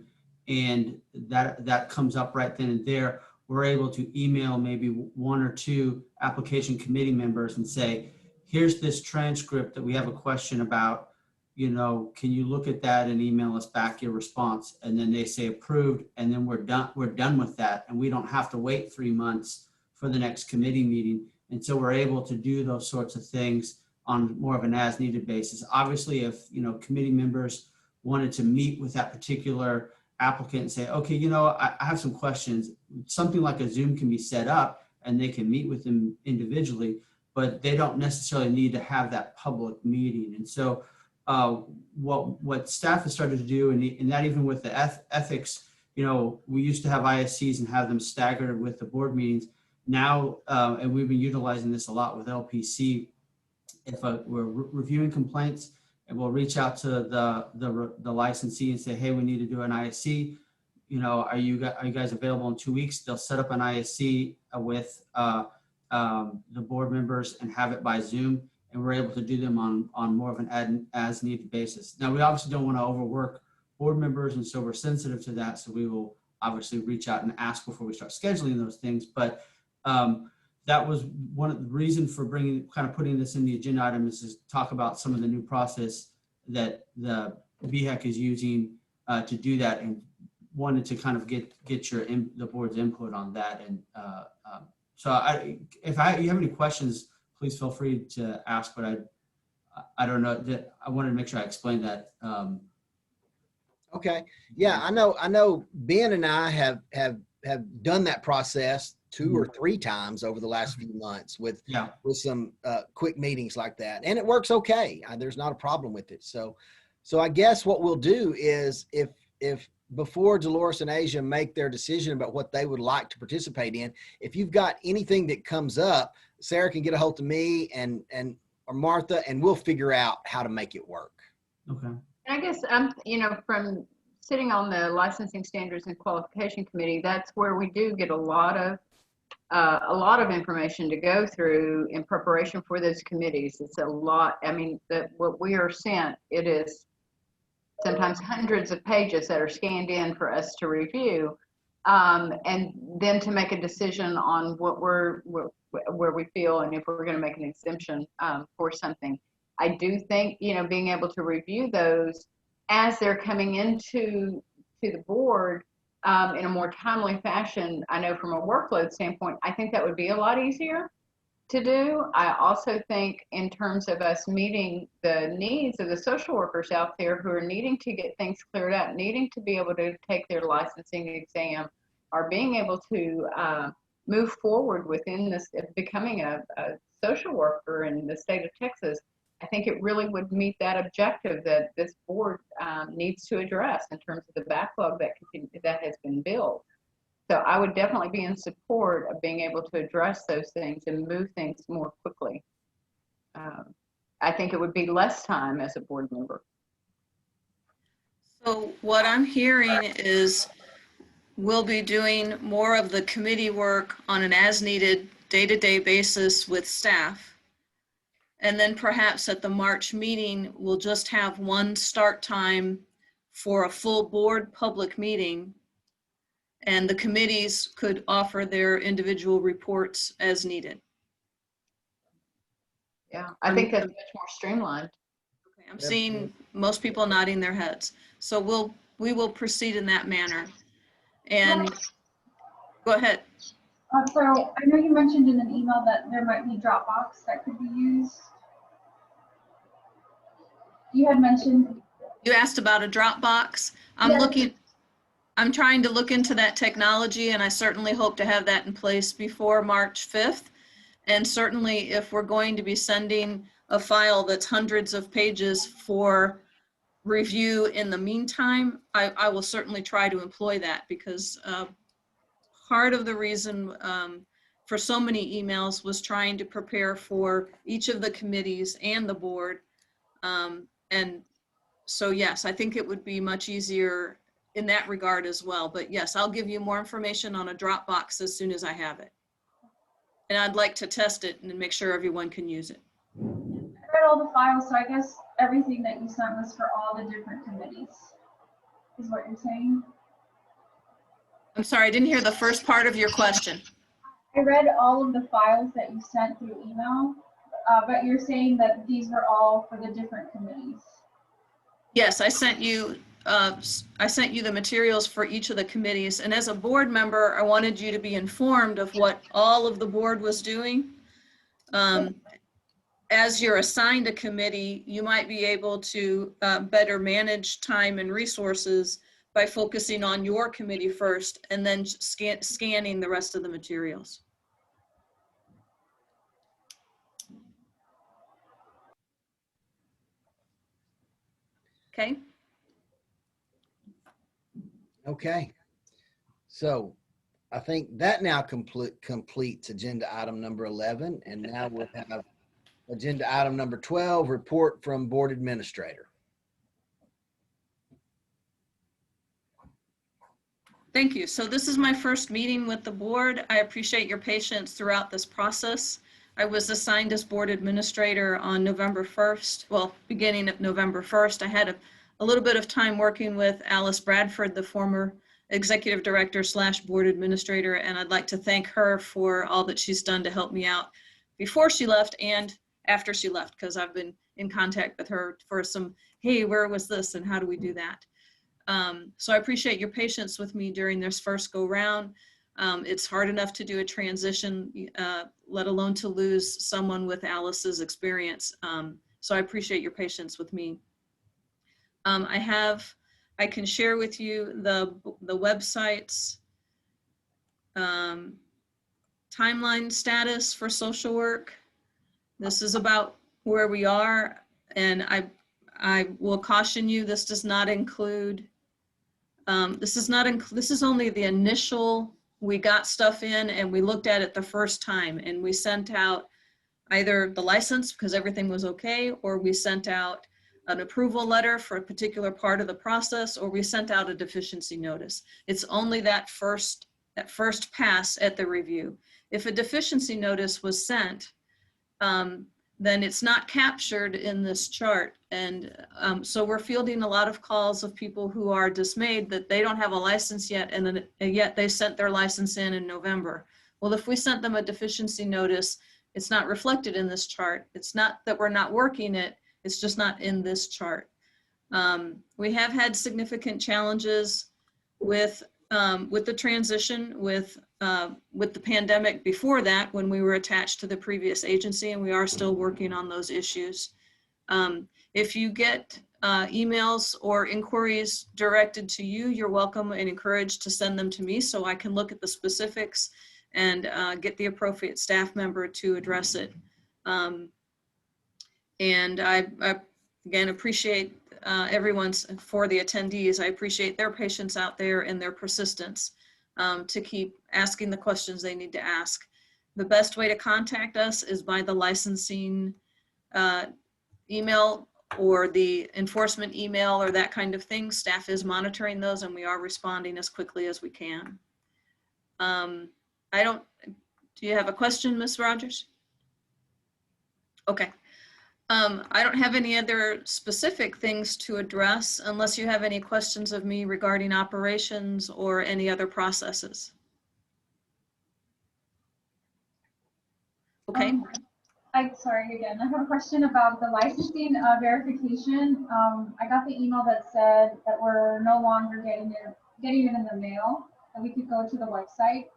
and that comes up right then and there, we're able to email maybe 1 or 2 application committee members and say, here's this transcript that we have a question about, can you look at that and email us back your response? And then they say approved, and then we're done with that. And we don't have to wait 3 months for the next committee meeting. And so we're able to do those sorts of things on more of an as needed basis. Obviously, if committee members wanted to meet with that particular applicant and say, okay, you know, I have some questions. Something like a Zoom can be set up and they can meet with them individually, but they don't necessarily need to have that public meeting. And so what staff has started to do, and that even with the ethics, you know, we used to have ISCs and have them staggered with the board meetings. Now, and we've been utilizing this a lot with LPC, if we're reviewing complaints, and we'll reach out to the licensee and say, hey, we need to do an ISC. You know, are you guys available in 2 weeks? They'll set up an ISC with the board members and have it by Zoom, and we're able to do them on more of an as needed basis. Now, we obviously don't want to overwork board members, and so we're sensitive to that. So we will obviously reach out and ask before we start scheduling those things. But that was one of the reasons for putting this in the agenda item, is to talk about some of the new process that the VHEC is using to do that, and wanted to kind of get the board's input on that. And so if you have any questions, please feel free to ask, but I don't know, I wanted to make sure I explained that. Okay. Yeah, I know Ben and I have done that process 2 or 3 times over the last few months with some quick meetings like that. And it works okay. There's not a problem with it. So I guess what we'll do is if before Dolores and Asia make their decision about what they would like to participate in, if you've got anything that comes up, Sarah can get a hold of me or Martha, and we'll figure out how to make it work. Okay. I guess you know, from sitting on the Licensing Standards and Qualification Committee, that's where we do get a lot of information to go through in preparation for those committees. It's a lot. I mean, what we are sent, it is sometimes hundreds of pages that are scanned in for us to review, and then to make a decision on where we feel and if we're going to make an exemption for something. I do think, you know, being able to review those as they're coming into the board in a more timely fashion, I know from a workload standpoint, I think that would be a lot easier to do. I also think in terms of us meeting the needs of the social workers out there who are needing to get things cleared up, needing to be able to take their licensing exam, or being able to move forward within this, becoming a social worker in the state of Texas, I think it really would meet that objective that this board needs to address in terms of the backlog that has been built. So I would definitely be in support of being able to address those things and move things more quickly. I think it would be less time as a board member. So what I'm hearing is we'll be doing more of the committee work on an as-needed day-to-day basis with staff. And then perhaps at the March meeting, we'll just have one start time for a full board public meeting. And the committees could offer their individual reports as needed. Yeah, I think that's much more streamlined. Okay, I'm seeing most people nodding their heads. So we will proceed in that manner. And go ahead. So I know you mentioned in an email that there might be Dropbox that could be used. You had mentioned. You asked about a Dropbox. I'm trying to look into that technology, and I certainly hope to have that in place before March 5th. And certainly if we're going to be sending a file that's hundreds of pages for review in the meantime, I will certainly try to employ that, because part of the reason for so many emails was trying to prepare for each of the committees and the board. And so, yes, I think it would be much easier in that regard as well. But yes, I'll give you more information on a Dropbox as soon as I have it. And I'd like to test it and make sure everyone can use it. I read all the files, so I guess everything that you sent was for all the different committees, is what you're saying? I'm sorry, I didn't hear the first part of your question. I read all of the files that you sent through email, but you're saying that these were all for the different committees. Yes, I sent you the materials for each of the committees, and as a board member, I wanted you to be informed of what all of the board was doing. as you're assigned a committee, you might be able to better manage time and resources by focusing on your committee first and then scanning the rest of the materials. Okay. Okay. So I think that now completes agenda item number 11. And now we'll have agenda item number 12, report from board administrator. Thank you. So this is my first meeting with the board. I appreciate your patience throughout this process. I was assigned as board administrator on November 1st, well, beginning of November 1st. I had a little bit of time working with Alice Bradford, the former executive director / board administrator, and I'd like to thank her for all that she's done to help me out before she left and after she left, because I've been in contact with her for some, hey, where was this and how do we do that? So I appreciate your patience with me during this first go round. It's hard enough to do a transition, let alone to lose someone with Alice's experience. So I appreciate your patience with me. I can share with you the website's timeline status for social work. This is about where we are, and I will caution you, this does not include, this is only the initial, we got stuff in and we looked at it the first time and we sent out either the license because everything was okay, or we sent out an approval letter for a particular part of the process, or we sent out a deficiency notice. It's only that first pass at the review. If a deficiency notice was sent, then it's not captured in this chart. And so we're fielding a lot of calls of people who are dismayed that they don't have a license yet, and yet they sent their license in November. Well, if we sent them a deficiency notice, it's not reflected in this chart. It's not that we're not working it, it's just not in this chart. We have had significant challenges with the transition, with the pandemic before that, when we were attached to the previous agency, and we are still working on those issues. If you get emails or inquiries directed to you, you're welcome and encouraged to send them to me so I can look at the specifics and get the appropriate staff member to address it. And I again appreciate everyone's, for the attendees, I appreciate their patience out there and their persistence to keep asking the questions they need to ask. The best way to contact us is by the licensing email or the enforcement email or that kind of thing. Staff is monitoring those and we are responding as quickly as we can. Do you have a question, Ms. Rogers? Okay. I don't have any other specific things to address unless you have any questions of me regarding operations or any other processes. Okay. Sorry again, I have a question about the licensing verification. I got the email that said that we're no longer getting it in the mail, that we could go to the website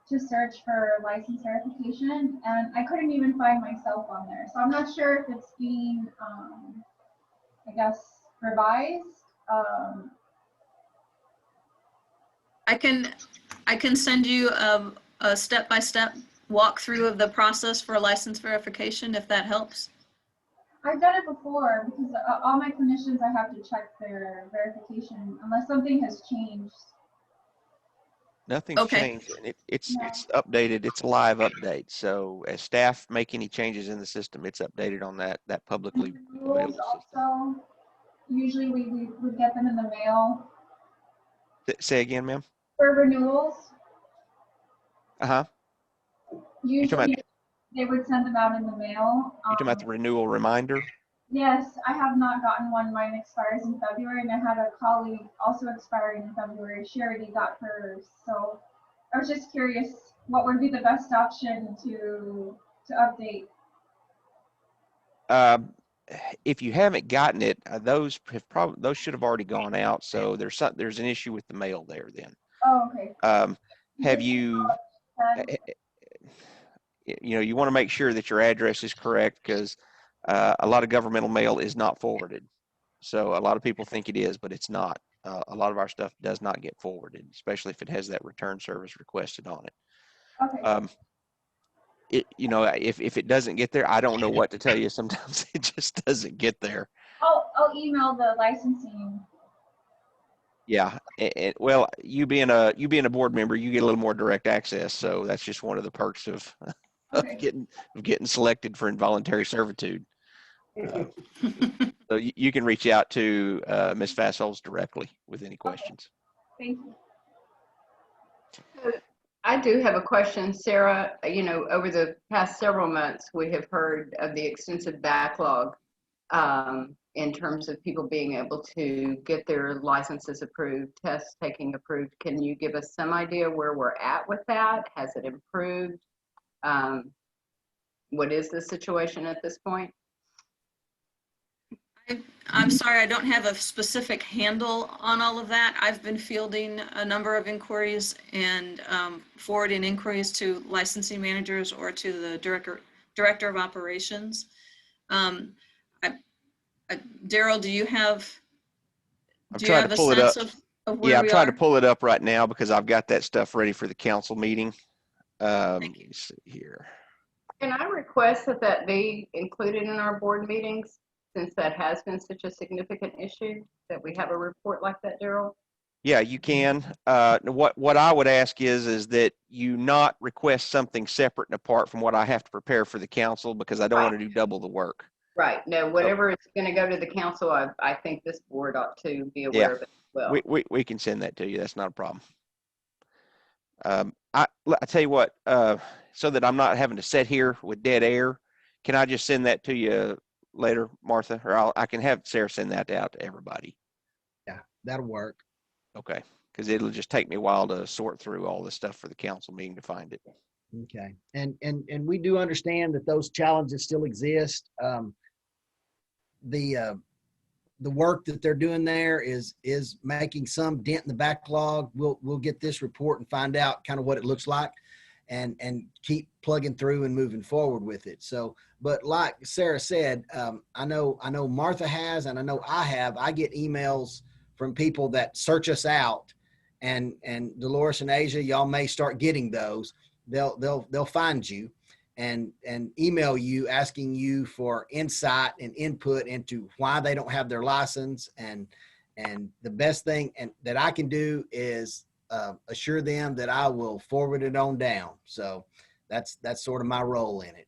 to search for license verification, and I couldn't even find myself on there. So I'm not sure if it's being, I guess, revised. I can send you a step-by-step walkthrough of the process for license verification, if that helps. I've done it before because all my clinicians, I have to check their verification unless something has changed. Nothing's Okay. changed. And it's updated. It's a live update. So as staff make any changes in the system, it's updated on that publicly available system. Also, usually we would get them in the mail. Say again, ma'am. For renewals. Uh-huh. Usually they would send them out in the mail. You talking about the renewal reminder? Yes, I have not gotten one. Mine expires in February, and I had a colleague also expiring in February. She already got hers. So I was just curious what would be the best option to update. If you haven't gotten it, those should have already gone out. So there's an issue with the mail there then. Oh, okay. Have you, you want to make sure that your address is correct, because a lot of governmental mail is not forwarded. So a lot of people think it is, but it's not. A lot of our stuff does not get forwarded, especially if it has that return service requested on it. Okay. If it doesn't get there, I don't know what to tell you. Sometimes it just doesn't get there. I'll email the licensing. Yeah. Well, you being a board member, you get a little more direct access. So that's just one of the perks of Okay. getting selected for involuntary servitude. So you can reach out to Ms. Fassholz directly with any questions. Thank you. I do have a question, Sarah. Over the past several months, we have heard of the extensive backlog in terms of people being able to get their licenses approved, tests taking approved. Can you give us some idea where we're at with that? Has it improved? What is the situation at this point? I'm sorry, I don't have a specific handle on all of that. I've been fielding a number of inquiries and forwarding inquiries to licensing managers or to the director of operations. Daryl, do you have I'm do you trying have to a pull it up. sense of where Yeah, I'm we trying to are? pull it up right now because I've got that stuff ready for the council meeting. Let me see here. Can I request that be included in our board meetings, since that has been such a significant issue, that we have a report like that, Daryl? Yeah, you can. What I would ask is that you not request something separate and apart from what I have to prepare for the council, because I don't want to do double the work. Right. No, whatever is going to go to the council, I think this board ought to be aware of it as well. We can send that to you. That's not a problem. I tell you what, so that I'm not having to sit here with dead air, can I just send that to you later, Martha? Or I can have Sarah send that out to everybody. Yeah, that'll work. Okay, because it'll just take me a while to sort through all this stuff for the council meeting to find it. Okay. And we do understand that those challenges still exist. The work that they're doing there is making some dent in the backlog. We'll get this report and find out kind of what it looks like, and keep plugging through and moving forward with it. So, but like Sarah said, I know Martha has, and I know I get emails from people that search us out, and Dolores and Asia, y'all may start getting those. They'll find you and email you asking you for insight and input into why they don't have their license. And the best thing that I can do is assure them that I will forward it on down. So that's sort of my role in it.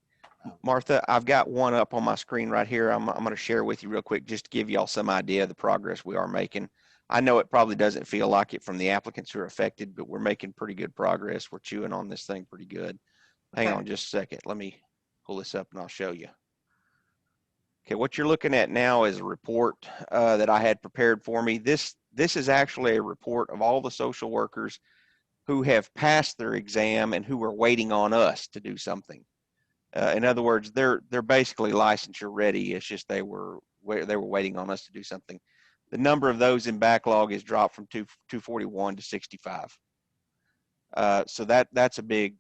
Martha, I've got one up on my screen right here. I'm going to share with you real quick, just to give y'all some idea of the progress we are making. I know it probably doesn't feel like it from the applicants who are affected, but we're making pretty good progress. We're chewing on this thing pretty good. Hang on just a second. Let me pull this up and I'll show you. Okay, what you're looking at now is a report that I had prepared for me. This is actually a report of all the social workers who have passed their exam and who are waiting on us to do something. In other words, they're basically licensure ready. It's just they were waiting on us to do something. The number of those in backlog is dropped from 241 to 65. So that's a big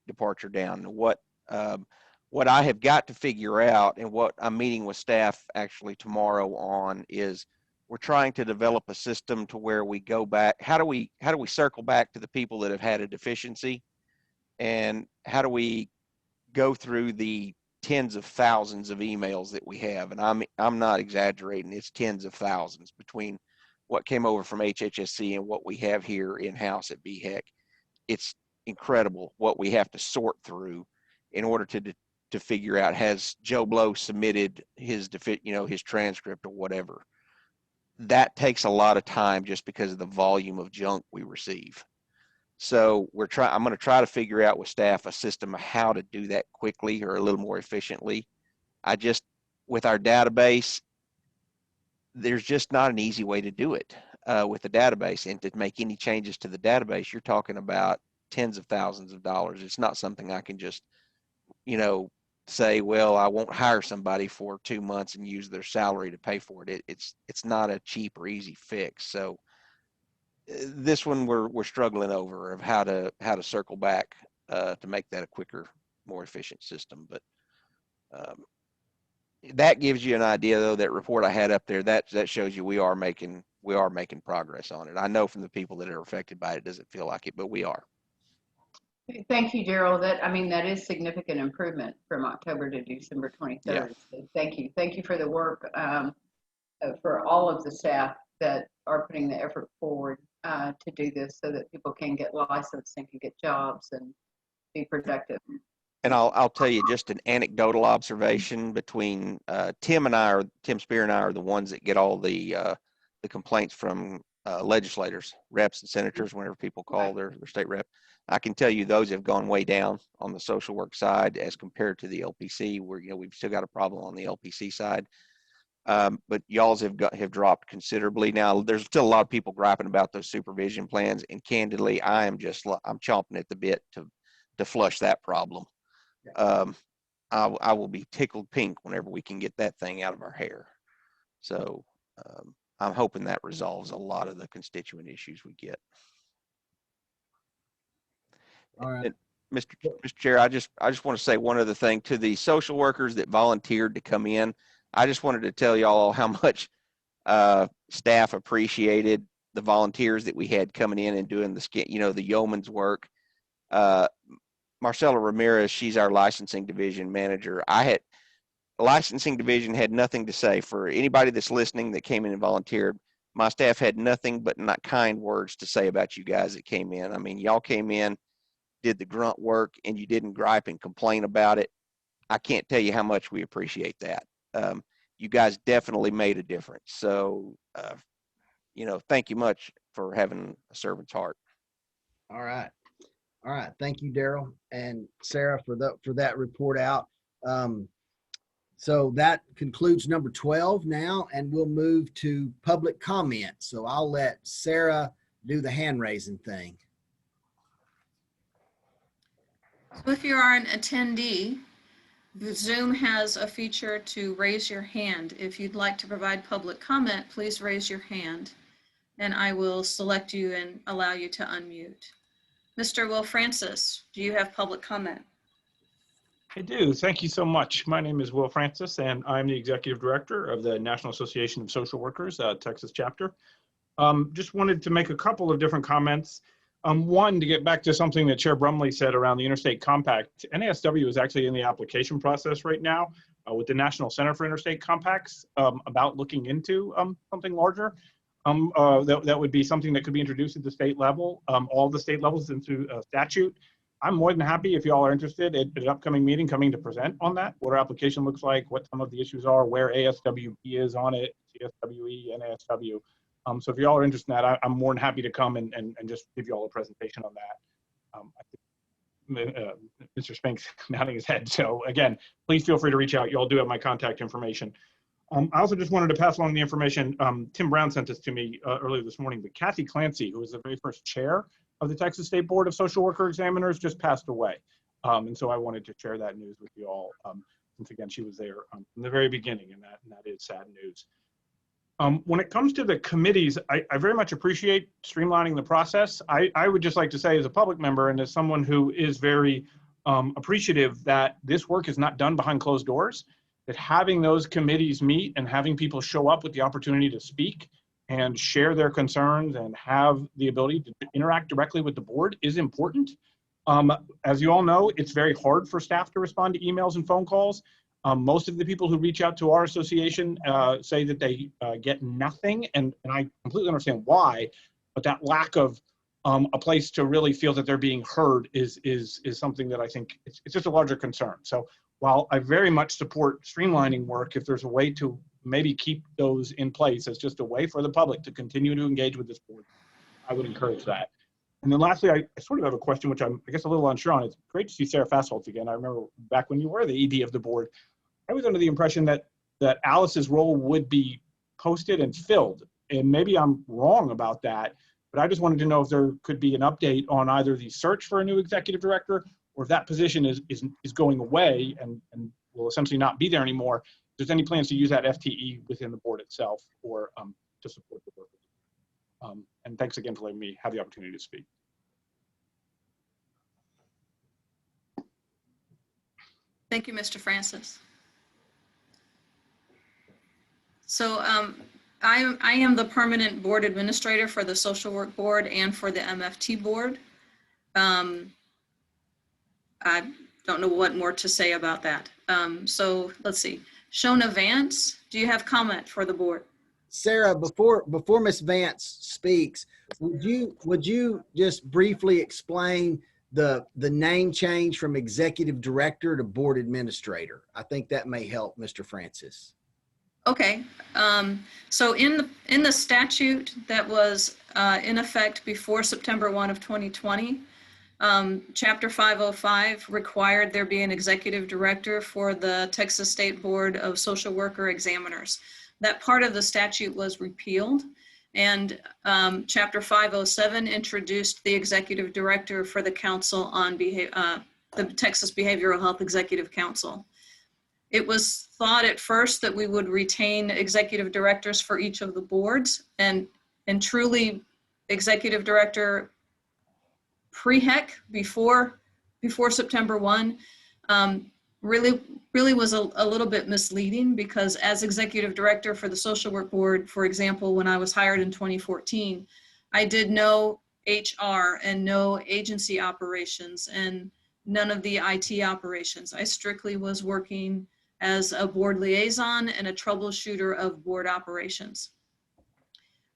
departure down. What I have got to figure out, and what I'm meeting with staff actually tomorrow on, is we're trying to develop a system to where we go back. How do we circle back to the people that have had a deficiency, and how do we go through the tens of thousands of emails that we have? And I'm not exaggerating. It's tens of thousands between what came over from HHSC and what we have here in-house at BHEC. It's incredible what we have to sort through in order to figure out, has Joe Blow submitted his his transcript or whatever. That takes a lot of time just because of the volume of junk we receive. So I'm going to try to figure out with staff a system of how to do that quickly or a little more efficiently. With our database, there's just not an easy way to do it with the database. And to make any changes to the database, you're talking about tens of thousands of dollars. It's not something I can just, say, well, I won't hire somebody for 2 months and use their salary to pay for it. It's not a cheap or easy fix. So this one we're struggling over, of how to circle back to make that a quicker more efficient system. But that gives you an idea, though. That report I had up there, that shows you we are making progress on it. I know from the people that are affected by it, it doesn't feel like it, but we are. Thank you, Daryl. That is significant improvement from October to December 23rd. Yeah. So thank you for the work for all of the staff that are putting the effort forward to do this, so that people can get licensed and can get jobs and be productive. And I'll tell you just an anecdotal observation between Tim Spear and I are the ones that get all the complaints from legislators, reps and senators whenever people call their state rep. I can tell you those have gone way down on the social work side as compared to the LPC, where we've still got a problem on the LPC side. But y'all's have dropped considerably. Now there's still a lot of people griping about those supervision plans, and candidly, I'm chomping at the bit to flush that problem. I will be tickled pink whenever we can get that thing out of our hair. So I'm hoping that resolves a lot of the constituent issues we get. All right. And Mr. Chair, I just want to say one other thing to the social workers that volunteered to come in. I just wanted to tell y'all how much staff appreciated the volunteers that we had coming in and doing the yeoman's work. Marcela Ramirez, she's our licensing division manager. Licensing division had nothing to say. For anybody that's listening that came in and volunteered, my staff had nothing but not kind words to say about you guys that came in. I mean, y'all came in, did the grunt work, and you didn't gripe and complain about it. I can't tell you how much we appreciate that. You guys definitely made a difference. So, thank you much for having a servant's heart. All right. Thank you, Daryl and Sarah, for that report out. So that concludes number 12 now, and we'll move to public comment. So I'll let Sarah do the hand raising thing. So if you are an attendee, Zoom has a feature to raise your hand. If you'd like to provide public comment, please raise your hand, and I will select you and allow you to unmute. Mr. Will Francis, do you have public comment? I do. Thank you so much. My name is Will Francis, and I'm the Executive Director of the National Association of Social Workers, Texas chapter. Just wanted to make a couple of different comments. One, to get back to something that Chair Brumley said around the Interstate Compact. NASW is actually in the application process right now with the National Center for Interstate Compacts about looking into something larger. That would be something that could be introduced at the state level, all the state levels into statute. I'm more than happy if y'all are interested at an upcoming meeting coming to present on that, what our application looks like, what some of the issues are, where ASWB is on it, CSWE, NASW. So if y'all are interested in that, I'm more than happy to come and just give you all a presentation on that. Mr. Spinks nodding his head. So again, please feel free to reach out. You all do have my contact information. I also just wanted to pass along the information. Tim Brown sent this to me earlier this morning, but Kathy Clancy, who was the very first chair of the Texas State Board of Social Worker Examiners, just passed away. And so I wanted to share that news with you all. Since again, she was there from the very beginning, and that is sad news. When it comes to the committees, I very much appreciate streamlining the process. I would just like to say, as a public member and as someone who is very appreciative that this work is not done behind closed doors, that having those committees meet and having people show up with the opportunity to speak and share their concerns and have the ability to interact directly with the board is important. As you all know, it's very hard for staff to respond to emails and phone calls. Most of the people who reach out to our association say that they get nothing, and I completely understand why, but that lack of a place to really feel that they're being heard is something that I think it's just a larger concern. So while I very much support streamlining work, if there's a way to maybe keep those in place as just a way for the public to continue to engage with this board, I would encourage that. And then lastly, I sort of have a question, which I'm, I guess, a little unsure on. It's great to see Sarah Fassholtz again. I remember back when you were the ED of the board, I was under the impression that Alice's role would be posted and filled. And maybe I'm wrong about that, but I just wanted to know if there could be an update on either the search for a new executive director, or if that position is going away and will essentially not be there anymore. If there's any plans to use that FTE within the board itself, or to support the work. And thanks again for letting me have the opportunity to speak. Thank you, Mr. Francis. So I am the permanent board administrator for the Social Work Board and for the MFT Board. I don't know what more to say about that. So let's see. Shona Vance, do you have comment for the board? Sarah, before Ms. Vance speaks, would you just briefly explain the name change from executive director to board administrator? I think that may help Mr. Francis. Okay. So in the statute that was in effect before September 1 of 2020, Chapter 505 required there be an executive director for the Texas State Board of Social Worker Examiners. That part of the statute was repealed, and Chapter 507 introduced the executive director for the Council on the Texas Behavioral Health Executive Council. It was thought at first that we would retain executive directors for each of the boards, and truly executive director pre-HEC before September 1 really was a little bit misleading, because as executive director for the Social Work Board, for example, when I was hired in 2014, I did no HR and no agency operations and none of the IT operations. I strictly was working as a board liaison and a troubleshooter of board operations.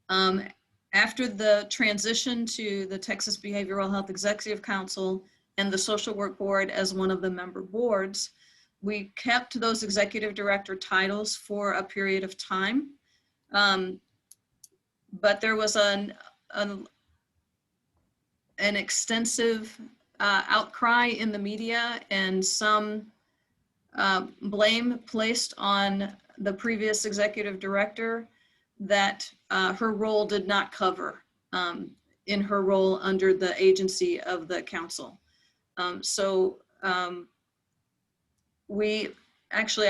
After the transition to the Texas Behavioral Health Executive Council and the Social Work Board as one of the member boards, we kept those executive director titles for a period of time. But there was an extensive outcry in the media and some blame placed on the previous executive director that her role did not cover in her role under the agency of the council. We actually,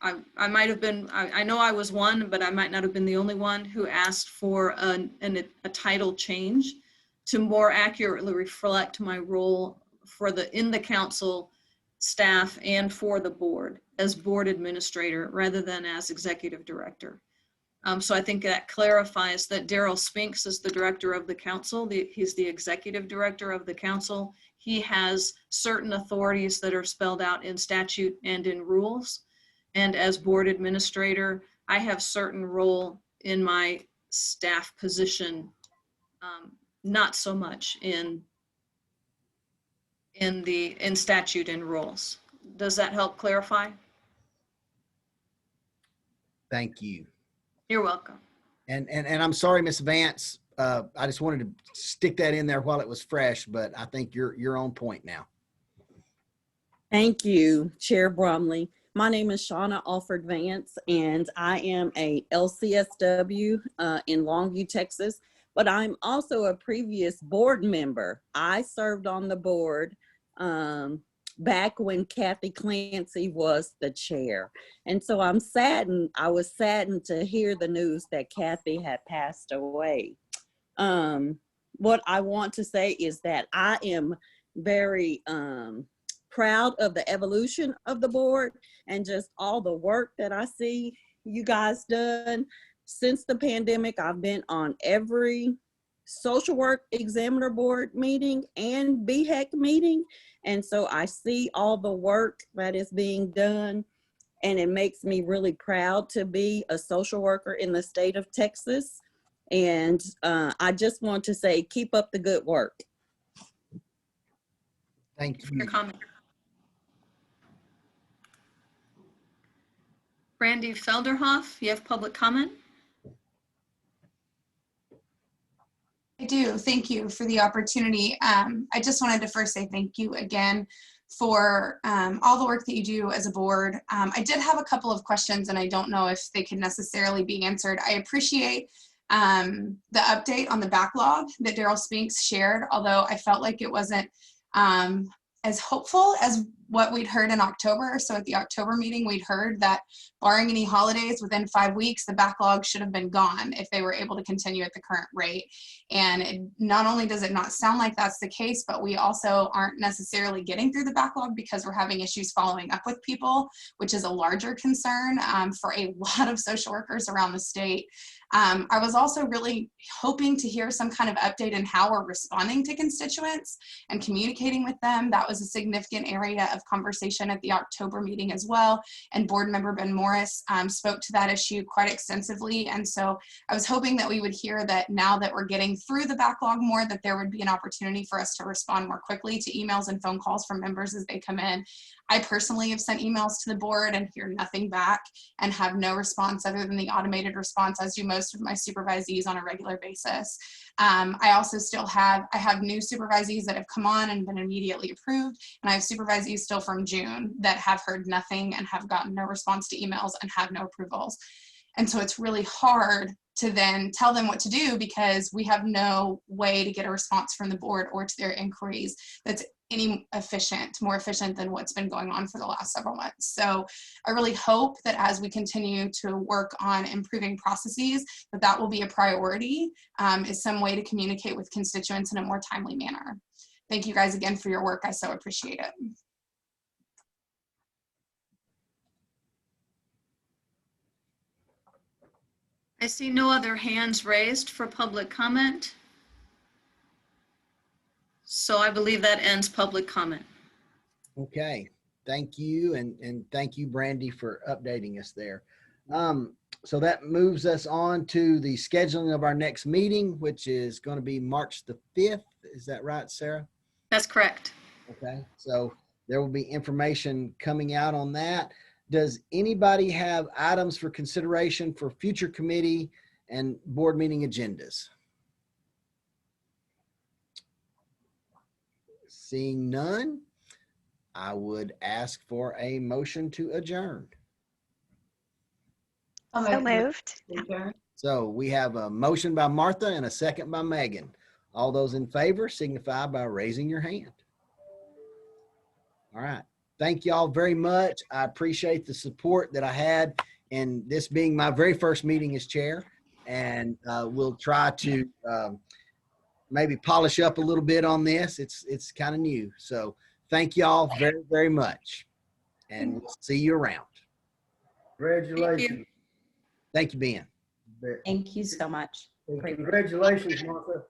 I might have been, I know I was one, but I might not have been the only one who asked for a title change to more accurately reflect my role in the council staff and for the board as board administrator rather than as executive director. So I think that clarifies that Daryl Spinks is the director of the council. He's the executive director of the council. He has certain authorities that are spelled out in statute and in rules. And as board administrator, I have certain role in my staff position, not so much in statute and rules. Does that help clarify? Thank you. You're welcome. And I'm sorry, Ms. Vance. I just wanted to stick that in there while it was fresh, but I think you're on point now. Thank you, Chair Bromley. My name is Shauna Alford Vance, and I am a LCSW in Longview, Texas, but I'm also a previous board member. I served on the board back when Kathy Clancy was the chair. And so I was saddened to hear the news that Kathy had passed away. What I want to say is that I am very proud of the evolution of the board and just all the work that I see you guys done. Since the pandemic, I've been on every social work examiner board meeting and BHEC meeting. And so I see all the work that is being done, and it makes me really proud to be a social worker in the state of Texas. And I just want to say, keep up the good work. Thank you. Your comment. Brandy Felderhoff, you have public comment? I do. Thank you for the opportunity. I just wanted to first say thank you again for all the work that you do as a board. I did have a couple of questions, and I don't know if they can necessarily be answered. I appreciate the update on the backlog that Daryl Spinks shared, although I felt like it wasn't as hopeful as what we'd heard in October. So at the October meeting, we'd heard that barring any holidays within 5 weeks, the backlog should have been gone if they were able to continue at the current rate. And not only does it not sound like that's the case, but we also aren't necessarily getting through the backlog because we're having issues following up with people, which is a larger concern for a lot of social workers around the state. I was also really hoping to hear some kind of update in how we're responding to constituents and communicating with them. That was a significant area of conversation at the October meeting as well. And board member Ben Morris spoke to that issue quite extensively. And so I was hoping that we would hear that now that we're getting through the backlog more, that there would be an opportunity for us to respond more quickly to emails and phone calls from members as they come in. I personally have sent emails to the board and hear nothing back and have no response other than the automated response, as do most of my supervisees on a regular basis. I also still have new supervisees that have come on and been immediately approved. And I have supervisees still from June that have heard nothing and have gotten no response to emails and have no approvals. And so it's really hard to then tell them what to do because we have no way to get a response from the board or to their inquiries that's more efficient than what's been going on for the last several months. So I really hope that as we continue to work on improving processes, that will be a priority, is some way to communicate with constituents in a more timely manner. Thank you guys again for your work. I so appreciate it. I see no other hands raised for public comment. So I believe that ends public comment. Okay, thank you. And thank you, Brandy, for updating us there. So that moves us on to the scheduling of our next meeting, which is going to be March the 5th. Is that right, Sarah? That's correct. Okay, so there will be information coming out on that. Does anybody have items for consideration for future committee and board meeting agendas? Seeing none, I would ask for a motion to adjourn. So moved. So we have a motion by Martha and a second by Megan. All those in favor signify by raising your hand. All right. Thank you all very much. I appreciate the support that I had in this being my very first meeting as chair. And we'll try to maybe polish up a little bit on this. It's kind of new. So thank you all very, very much. And we'll see you around. Congratulations. Thank you, Ben. Thank you so much. Congratulations, Martha.